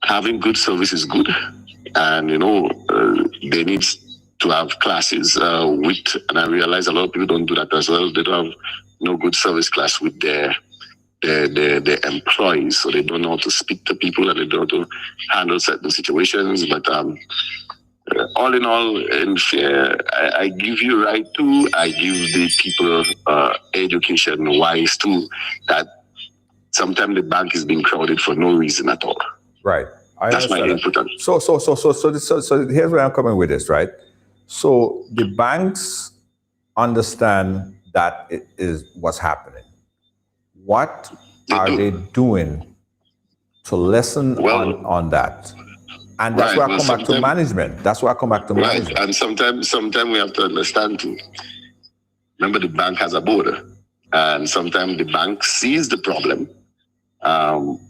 having good service is good. And, they need to have classes and I realize a lot of people don't do that as well. They don't have no good service class with their employees, so they don't know how to speak to people and they don't know how to handle certain situations. But all in all, in fair, I give you right too. I give the people education wise too. That sometimes the bank is being crowded for no reason at all. Right. That's my input. So here's where I'm coming with this, right? So the banks understand that it is what's happening. What are they doing to lessen on that? And that's where I come back to management. That's where I come back to management. And sometimes we have to understand too. Remember, the bank has a board, and sometimes the bank sees the problem,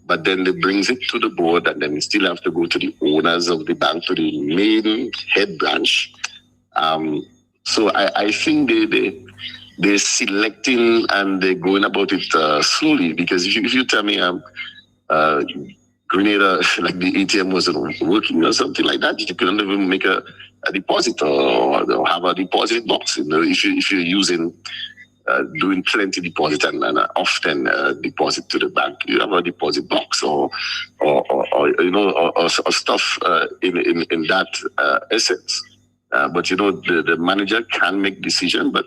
but then they brings it to the board, and then we still have to go to the owners of the bank, to the main head branch. So I think they're selecting and they're going about it slowly, because if you tell me Grenada, like the ATM wasn't working or something like that, you couldn't even make a deposit or have a deposit box. If you're using doing plenty deposit and often deposit to the bank, you have a deposit box or stuff in that essence. But the manager can make decision, but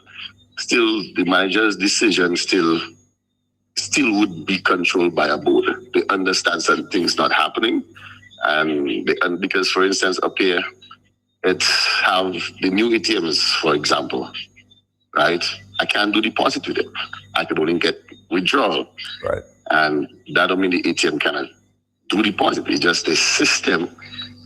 still the manager's decision still would be controlled by a board. They understand certain things not happening, and because, for instance, up here, it's have the new ATMs, for example, right? I can't do deposit with it. I can only get withdrawal, right? And that don't mean the ATM cannot do deposit. It's just the system,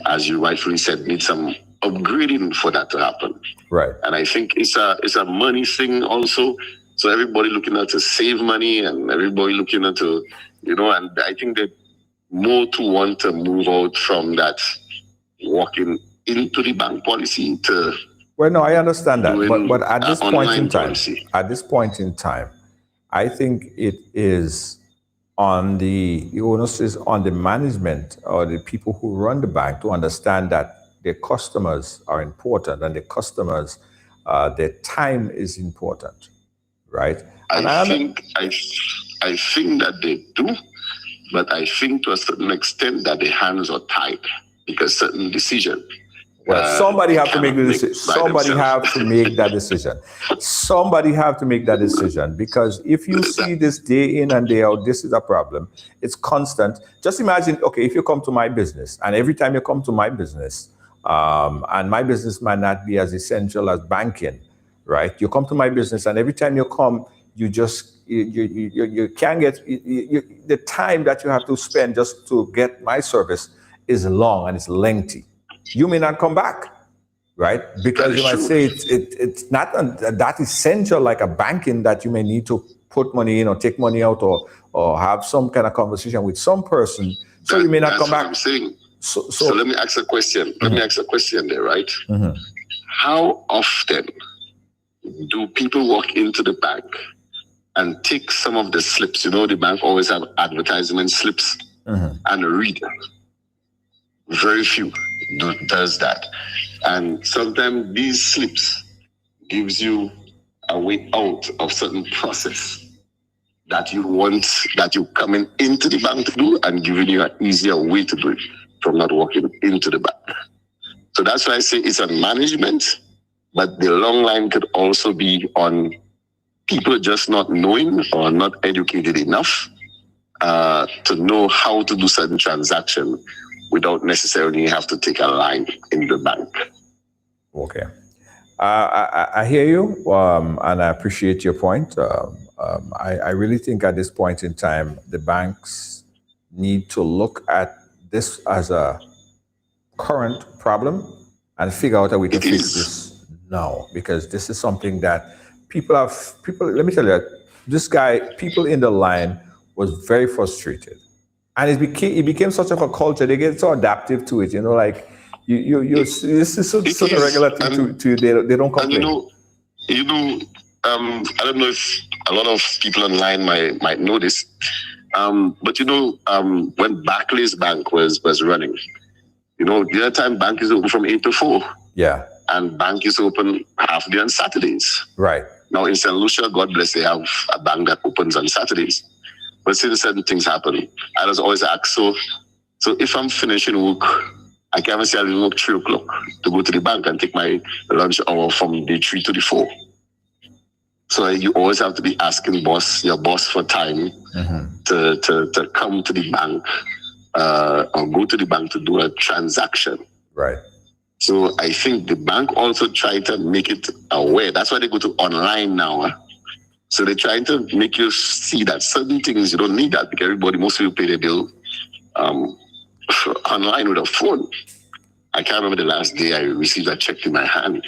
as you rightfully said, needs some upgrading for that to happen, right? And I think it's a money thing also. So everybody looking at to save money, and everybody looking at to, and I think that more to want to move out from that walking into the bank policy to. Well, no, I understand that, but at this point in time, I think it is on the onus is on the management or the people who run the bank to understand that their customers are important, and the customers, their time is important. Right. I think that they do, but I think to a certain extent that their hands are tied, because certain decision. Well, somebody have to make the decision. Somebody have to make that decision. Somebody have to make that decision, because if you see this day in and day out, this is a problem. It's constant. Just imagine, okay, if you come to my business, and every time you come to my business, and my business might not be as essential as banking. Right, you come to my business, and every time you come, you can't get the time that you have to spend just to get my service is long and it's lengthy. You may not come back, right? Because you might say it's not that essential like a banking that you may need to put money in or take money out or have some kind of conversation with some person. So you may not come back. I'm saying. So let me ask a question. Mm-hmm. Let me ask a question there, right? Mm-hmm. How often do people walk into the bank and take some of the slips? The bank always have advertisement slips and read. Very few does that. And sometimes these slips gives you a way out of certain process that you coming into the bank to do and giving you an easier way to do it from not walking into the bank. So that's why I say it's on management, but the long line could also be on people just not knowing or not educated enough to know how to do certain transaction without necessarily have to take a line in the bank. Okay. I hear you, and I appreciate your point. I really think at this point in time, the banks need to look at this as a current problem and figure out a way to fix this now, because this is something that people, let me tell you, this guy, people in the line was very frustrated. And it became such of a culture, they get so adaptive to it, like, this is such a regular thing to you, they don't complain. I don't know if a lot of people online might know this, but when Barclays Bank was running, the other time bank is open from 8 to 4. Yeah. And bank is open half day on Saturdays. Right. Now in St. Lucia, God bless, they have a bank that opens on Saturdays. But since certain things happen, I was always asked, so if I'm finishing work, I can't say I'll work 3 o'clock to go to the bank and take my lunch hour from the 3 to the 4. So you always have to be asking your boss for time to come to the bank or go to the bank to do a transaction. Right. So I think the bank also try to make it aware. That's why they go to online now. So they're trying to make you see that certain things you don't need that, because most people pay their bill online with a phone. I can't remember the last day I received a check in my hand.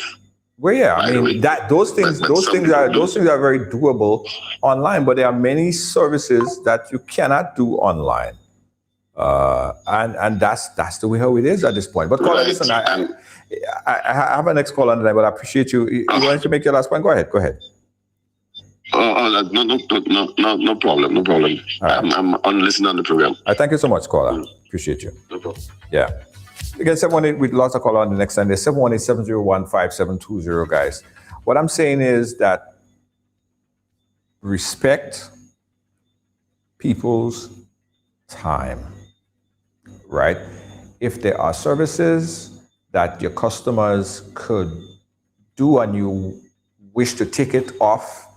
Well, yeah, I mean those things are very doable online, but there are many services that you cannot do online, and that's the way how it is at this point. But caller, listen, I have a next call on the line, but I appreciate you. You wanted to make your last point? Go ahead. No problem. No problem. Right. I'm on listening on the program. Thank you so much, caller. Appreciate you. No problem. Yeah. Again, 718, we'd lots of call on the next Sunday. 718-701-5720, guys. What I'm saying is that respect people's time, right? If there are services that your customers could do and you wish to take it off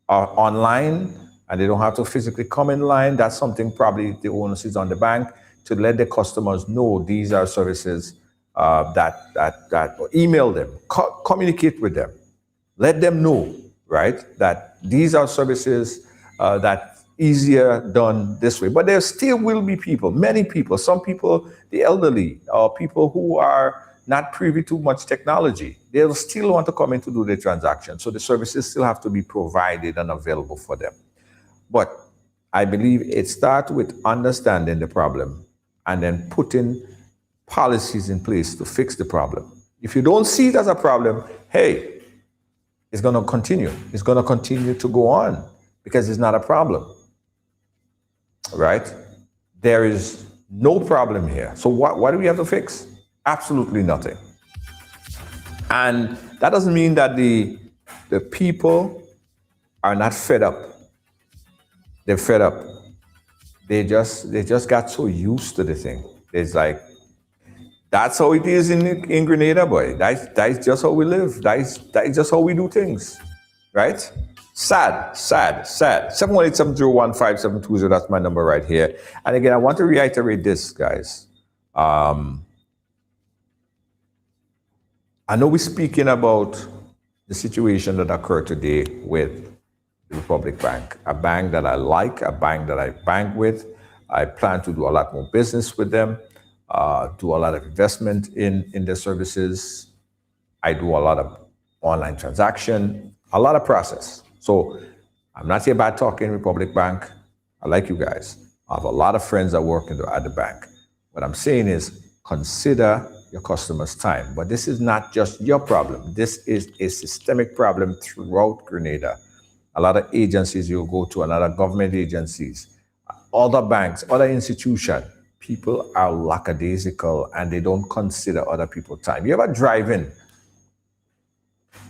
online and they don't have to physically come in line, that's something probably the onus is on the bank to let the customers know these are services that email them, communicate with them, let them know, right, that these are services that easier done this way. But there still will be people, many people, some people, the elderly, or people who are not privy to much technology, they'll still want to come in to do their transaction. So the services still have to be provided and available for them. But I believe it starts with understanding the problem and then putting policies in place to fix the problem. If you don't see it as a problem, hey, it's going to continue. It's going to continue to go on because it's not a problem, right? There is no problem here. So what do we have to fix? Absolutely nothing. And that doesn't mean that the people are not fed up. They're fed up. They just got so used to the thing. It's like, that's how it is in Grenada, boy. That's just how we live. That's just how we do things, right? Sad. 718-701-5720, that's my number right here. And again, I want to reiterate this, guys. I know we're speaking about the situation that occurred today with the Republic Bank, a bank that I like, a bank that I bank with. I plan to do a lot more business with them, do a lot of investment in their services. I do a lot of online transaction, a lot of process. So I'm not here bad talking Republic Bank. I like you guys. I have a lot of friends that work at the bank. What I'm saying is consider your customers' time. But this is not just your problem. This is a systemic problem throughout Grenada. A lot of agencies you go to, a lot of government agencies, other banks, other institutions, people are lackadaisical and they don't consider other people's time. You ever drive in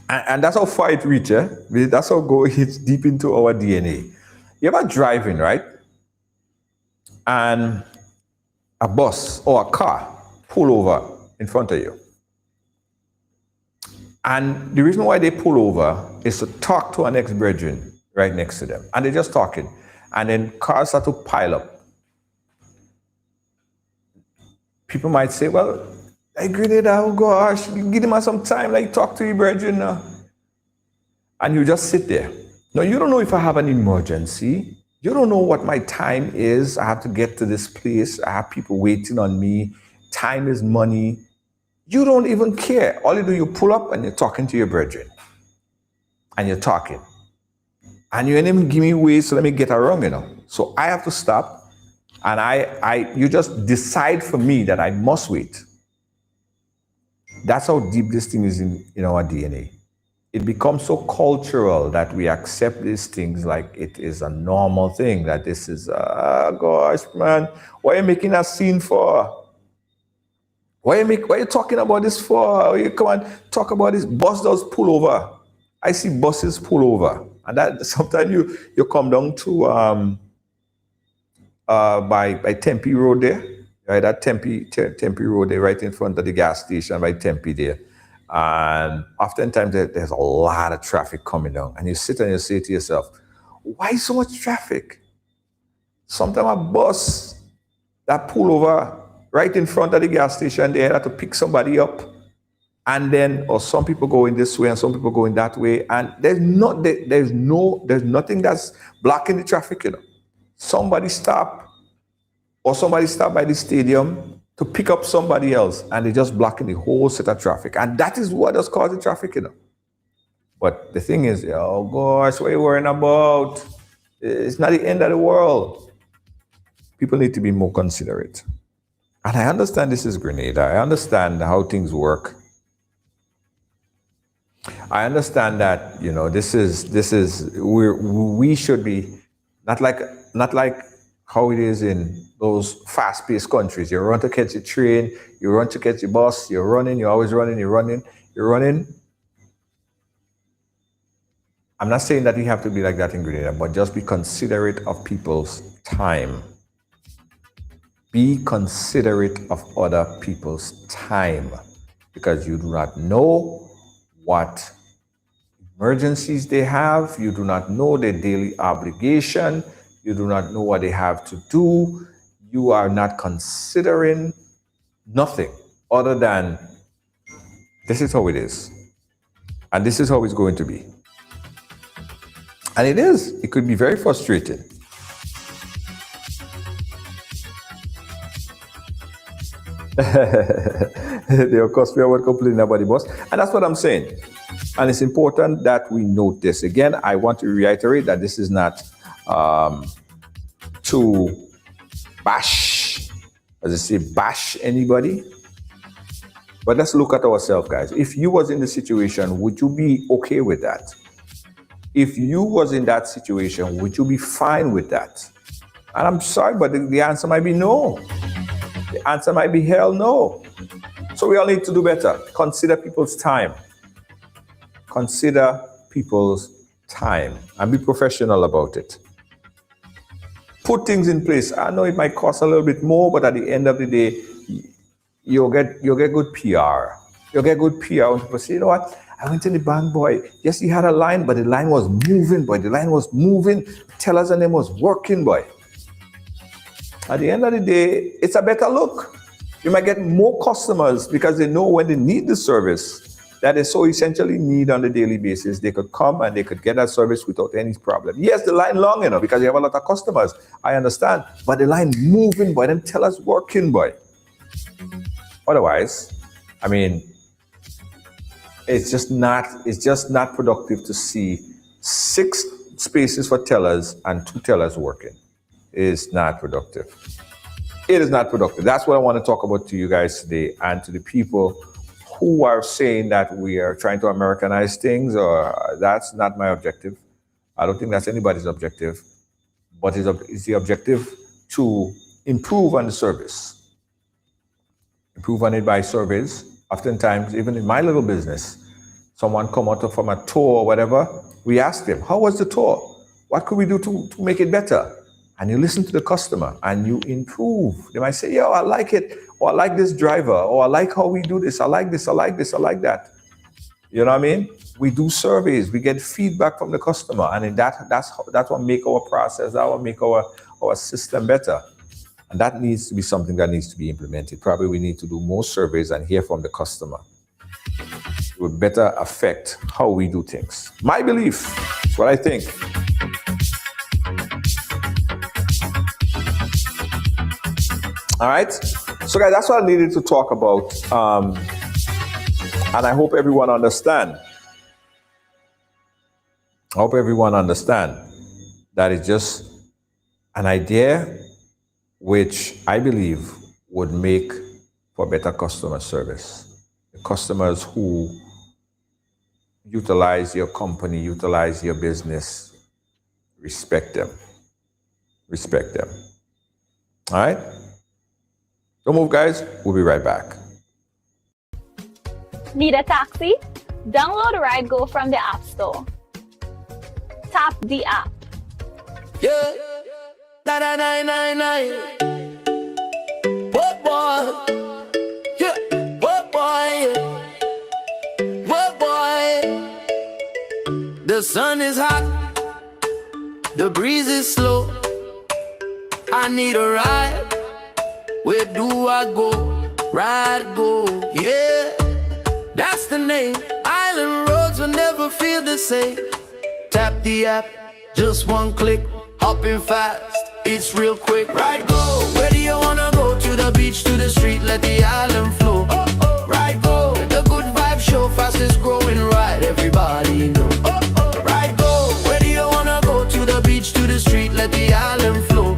And that's how far it reaches. That's how it's deep into our DNA. You ever driving, right? And a bus or a car pull over in front of you. And the reason why they pull over is to talk to an ex-brethren right next to them. And they're just talking. And then cars start to pile up. People might say, well, I Grenada, oh gosh, give them some time, like talk to your brethren now. And you just sit there. Now, you don't know if I have an emergency. You don't know what my time is. I have to get to this place. I have people waiting on me. Time is money. You don't even care. All you do, you pull up and you're talking to your brethren. And you're talking. And you ain't even give me ways, so let me get around, you know. So I have to stop. And you just decide for me that I must wait. That's how deep this thing is in our DNA. It becomes so cultural that we accept these things like it is a normal thing, that this is, gosh, man, what are you making a scene for? Why are you talking about this for? You come and talk about this. Bus does pull over. I see buses pull over. And that sometimes you come down to by Tempe Road there, right? That Tempe Road there, right in front of the gas station by Tempe there. And oftentimes there's a lot of traffic coming down. And you sit and you say to yourself, why so much traffic? Sometimes a bus that pull over right in front of the gas station there have to pick somebody up. And then, or some people go in this way and some people go in that way. And there's nothing that's blocking the traffic, you know. Somebody stop by the stadium to pick up somebody else, and they're just blocking the whole set of traffic. And that is what does cause the traffic, you know. But the thing is, oh gosh, what are you worrying about? It's not the end of the world. People need to be more considerate. And I understand this is Grenada. I understand how things work. I understand that, you know, we should be not like how it is in those fast-paced countries. You run to catch a train, you run to catch a bus, you're running, you're always running, you're running. I'm not saying that you have to be like that in Grenada, but just be considerate of people's time. Be considerate of other people's time, because you do not know what emergencies they have. You do not know their daily obligation. You do not know what they have to do. You are not considering nothing other than this is how it is. And this is how it's going to be. And it is. It could be very frustrating. They, of course, we are complaining about the bus. And that's what I'm saying. And it's important that we note this. Again, I want to reiterate that this is not to bash, as I say, bash anybody. But let's look at ourselves, guys. If you was in the situation, would you be okay with that? If you was in that situation, would you be fine with that? And I'm sorry, but the answer might be no. The answer might be hell no. So we all need to do better. Consider people's time. Consider people's time and be professional about it. Put things in place. I know it might cost a little bit more, but at the end of the day, you'll get good PR. You'll get good PR when people say, you know what? I went in the bank, boy. Yes, he had a line, but the line was moving, boy. The line was moving. Tellers and them was working, boy. At the end of the day, it's a better look. You might get more customers because they know when they need the service that they so essentially need on a daily basis, they could come and they could get that service without any problem. Yes, the line long enough because you have a lot of customers. I understand. But the line moving, boy, them tellers working, boy. Otherwise, I mean, it's just not productive to see 6 spaces for tellers and 2 tellers working. It's not productive. It is not productive. That's what I want to talk about to you guys today, and to the people who are saying that we are trying to Americanize things, or that's not my objective. I don't think that's anybody's objective, but it's the objective to improve on the service. Improve on it by surveys. Oftentimes, even in my little business, someone come out from a tour or whatever, we ask them, how was the tour? What could we do to make it better? And you listen to the customer and you improve. They might say, yo, I like it, or I like this driver, or I like how we do this, I like this, I like this, I like that. You know what I mean? We do surveys, we get feedback from the customer, and that's what make our process, that will make our system better. And that needs to be something that needs to be implemented. Probably we need to do more surveys and hear from the customer. It would better affect how we do things. My belief, that's what I think. All right, so guys, that's what I needed to talk about, and I hope everyone understand. I hope everyone understand that it's just an idea which I believe would make for better customer service. The customers who utilize your company, utilize your business, respect them. Respect them. All right? Don't move, guys. We'll be right back. Need a taxi? Download RideGo from the App Store. Tap the app. Yeah. Da da da da da. What boy? Yeah. What boy? What boy? The sun is hot. The breeze is slow. I need a ride. Where do I go? RideGo, yeah, that's the name. Island roads will never feel the same. Tap the app, just one click, hopping fast, it's real quick. RideGo, where do you wanna go? To the beach, to the street, let the island flow. RideGo, the good vibe show, fastest growing ride, everybody know. RideGo, where do you wanna go? To the beach, to the street, let the island flow.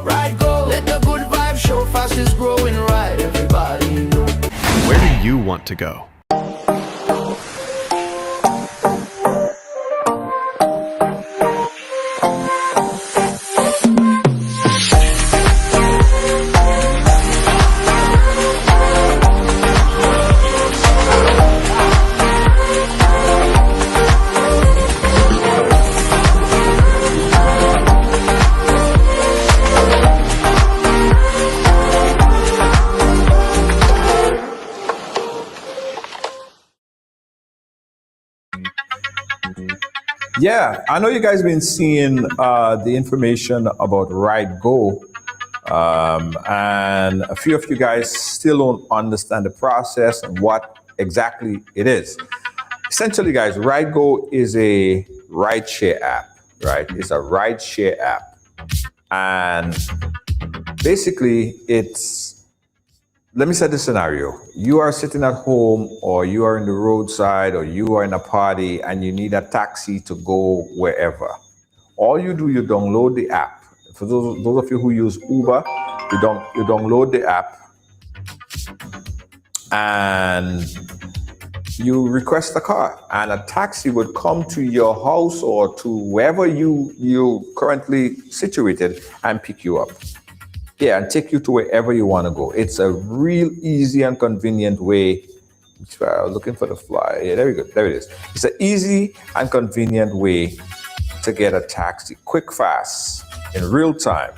RideGo, let the good vibe show, fastest growing ride, everybody know. Where do you want to go? Yeah, I know you guys have been seeing the information about RideGo, and a few of you guys still don't understand the process and what exactly it is. Essentially, guys, RideGo is a rideshare app, right? It's a rideshare app. And basically, let me set the scenario. You are sitting at home, or you are in the roadside, or you are in a party and you need a taxi to go wherever. All you do, you download the app. For those of you who use Uber, you download the app and you request a car, and a taxi would come to your house or to wherever you currently situated and pick you up. Yeah, and take you to wherever you want to go. It's a real easy and convenient way. I was looking for the fly. Yeah, there we go. There it is. It's an easy and convenient way to get a taxi. Quick, fast, in real time.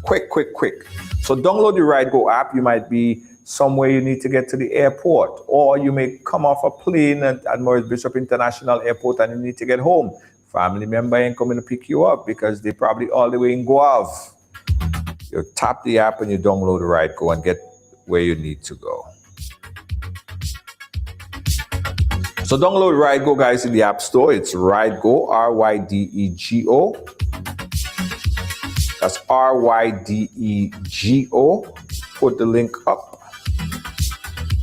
Quick, quick, quick. So download the RideGo app. You might be somewhere you need to get to the airport, or you may come off a plane at Maurice Bishop International Airport and you need to get home. Family member ain't coming to pick you up because they're probably all the way in Guave. You tap the app and you download the RideGo and get where you need to go. So download RideGo, guys, in the App Store. It's RideGo, R-Y-D-E-G-O. That's R-Y-D-E-G-O. Put the link up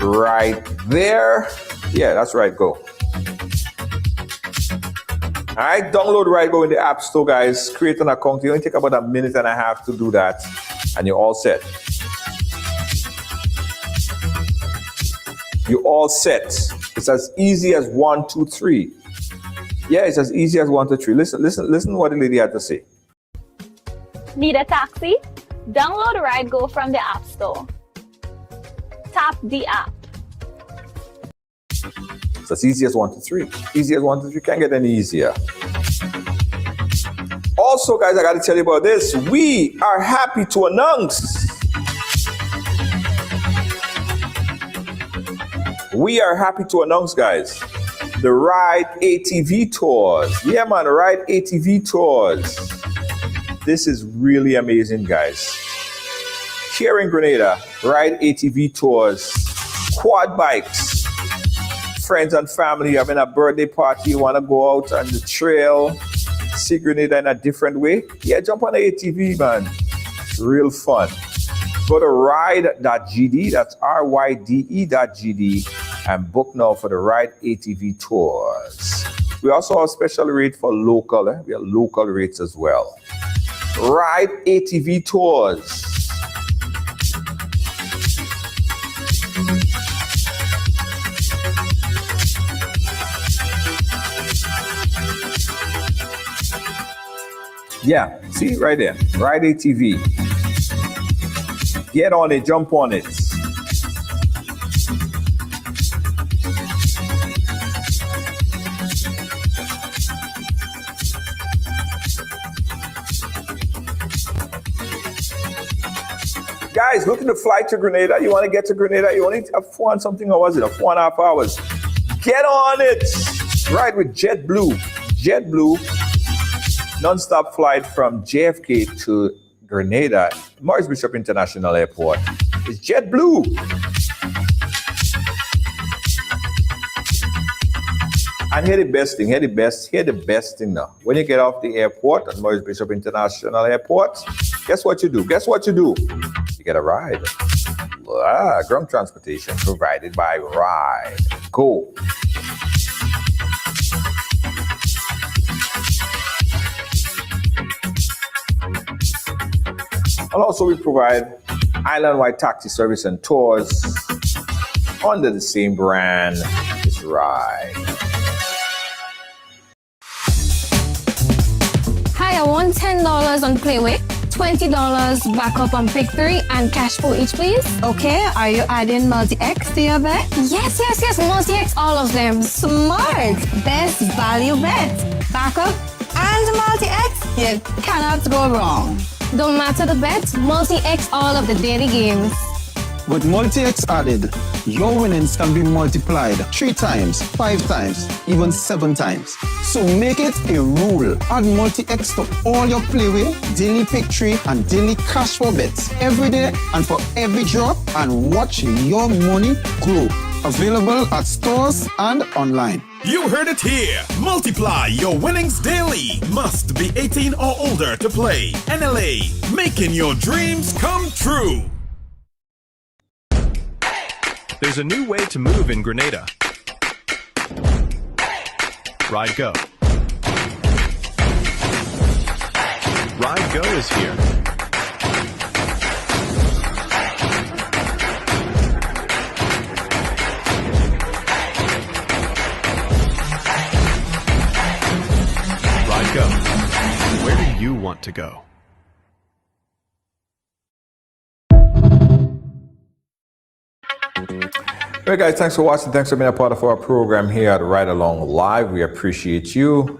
right there. Yeah, that's RideGo. All right, download RideGo in the App Store, guys. Create an account. It only take about 1.5 minutes to do that, and you're all set. You're all set. It's as easy as 1, 2, 3. Yeah, it's as easy as 1, 2, 3. Listen what the lady had to say. Need a taxi? Download RideGo from the App Store. Tap the app. It's That's easy as 1 to 3. Easy as 1 to 3. Can't get any easier. Also, guys, I got to tell you about this. We are happy to announce. We are happy to announce, guys, the Ride ATV Tours. Yeah, man, Ride ATV Tours. This is really amazing, guys. Here in Grenada, Ride ATV Tours, quad bikes, friends and family having a birthday party, you want to go out on the trail, see Grenada in a different way. Yeah, jump on the ATV, man. It's real fun. Go to ride.gd, that's ryde.gd, and book now for the Ride ATV Tours. We also have special rate for local. We have local rates as well. Ride ATV Tours. Yeah, see right there, Ride ATV. Get on it, jump on it. Guys, looking to fly to Grenada? You want to get to Grenada? You want to have 4 and something, or was it? 4.5 hours. Get on it. Ride with JetBlue. JetBlue. Non-stop flight from JFK to Grenada, Maurice Bishop International Airport. It's JetBlue. And hear the best thing, hear the best thing now. When you get off the airport at Maurice Bishop International Airport, guess what you do? You get a ride. Ground transportation provided by Ride. Go. And also we provide island-wide taxi service and tours under the same brand as Ride. Hi, I want $10 on Playway, $20 backup on Pick 3, and cash for each, please. Okay, are you adding multi-X to your bet? Yes, multi-X, all of them. Smart. Best value bet. Backup and multi-X. You cannot go wrong. Don't matter the bet, multi-X all of the daily games. With multi-X added, your winnings can be multiplied 3 times, 5 times, even 7 times. So make it a rule. Add multi-X to all your Playway, daily Pick 3, and daily cash for bets every day and for every drop, and watch your money grow. Available at stores and online. You heard it here. Multiply your winnings daily. Must be 18 or older to play. NLA, making your dreams come true. There's a new way to move in Grenada. Ride Go. Ride Go is here. Ride Go. Where do you want to go? Hey guys, thanks for watching. Thanks for being a part of our program here at Ridealong Live. We appreciate you.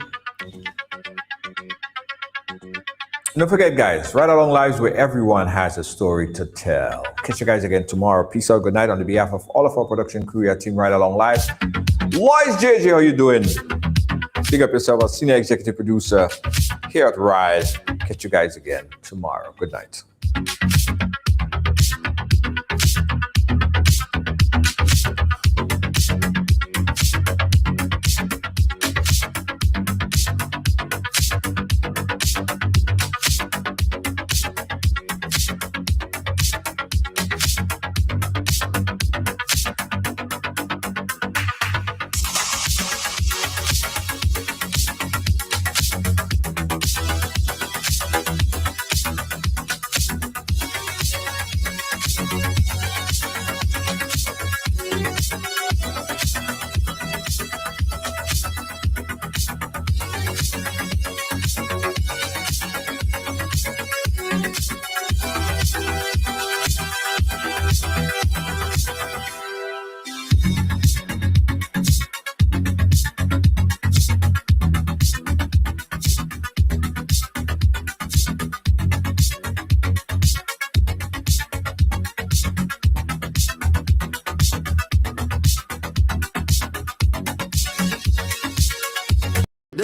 Don't forget, guys, Ridealong Live is where everyone has a story to tell. Catch you guys again tomorrow. Peace out. Good night. On behalf of all of our production crew at Team Ridealong Live. Wise JJ, how you doing? Big up yourself, a senior executive producer here at Ride. Catch you guys again tomorrow. Good night.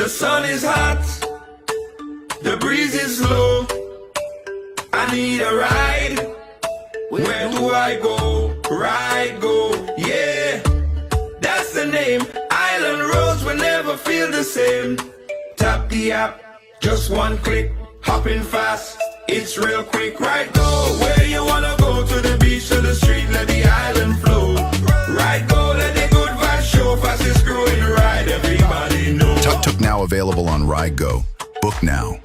The sun is hot, the breeze is low. I need a ride. Where do I go? Ride go, yeah. That's the name. Island roads will never feel the same. Tap the app, just one click. Hopping fast, it's real quick. Ride go, where you wanna go? To the beach, to the street, let the island flow. Ride go, let the good vibes show. Fastest growing ride, everybody knows. Tuk Tuk now available on Ride Go. Book now.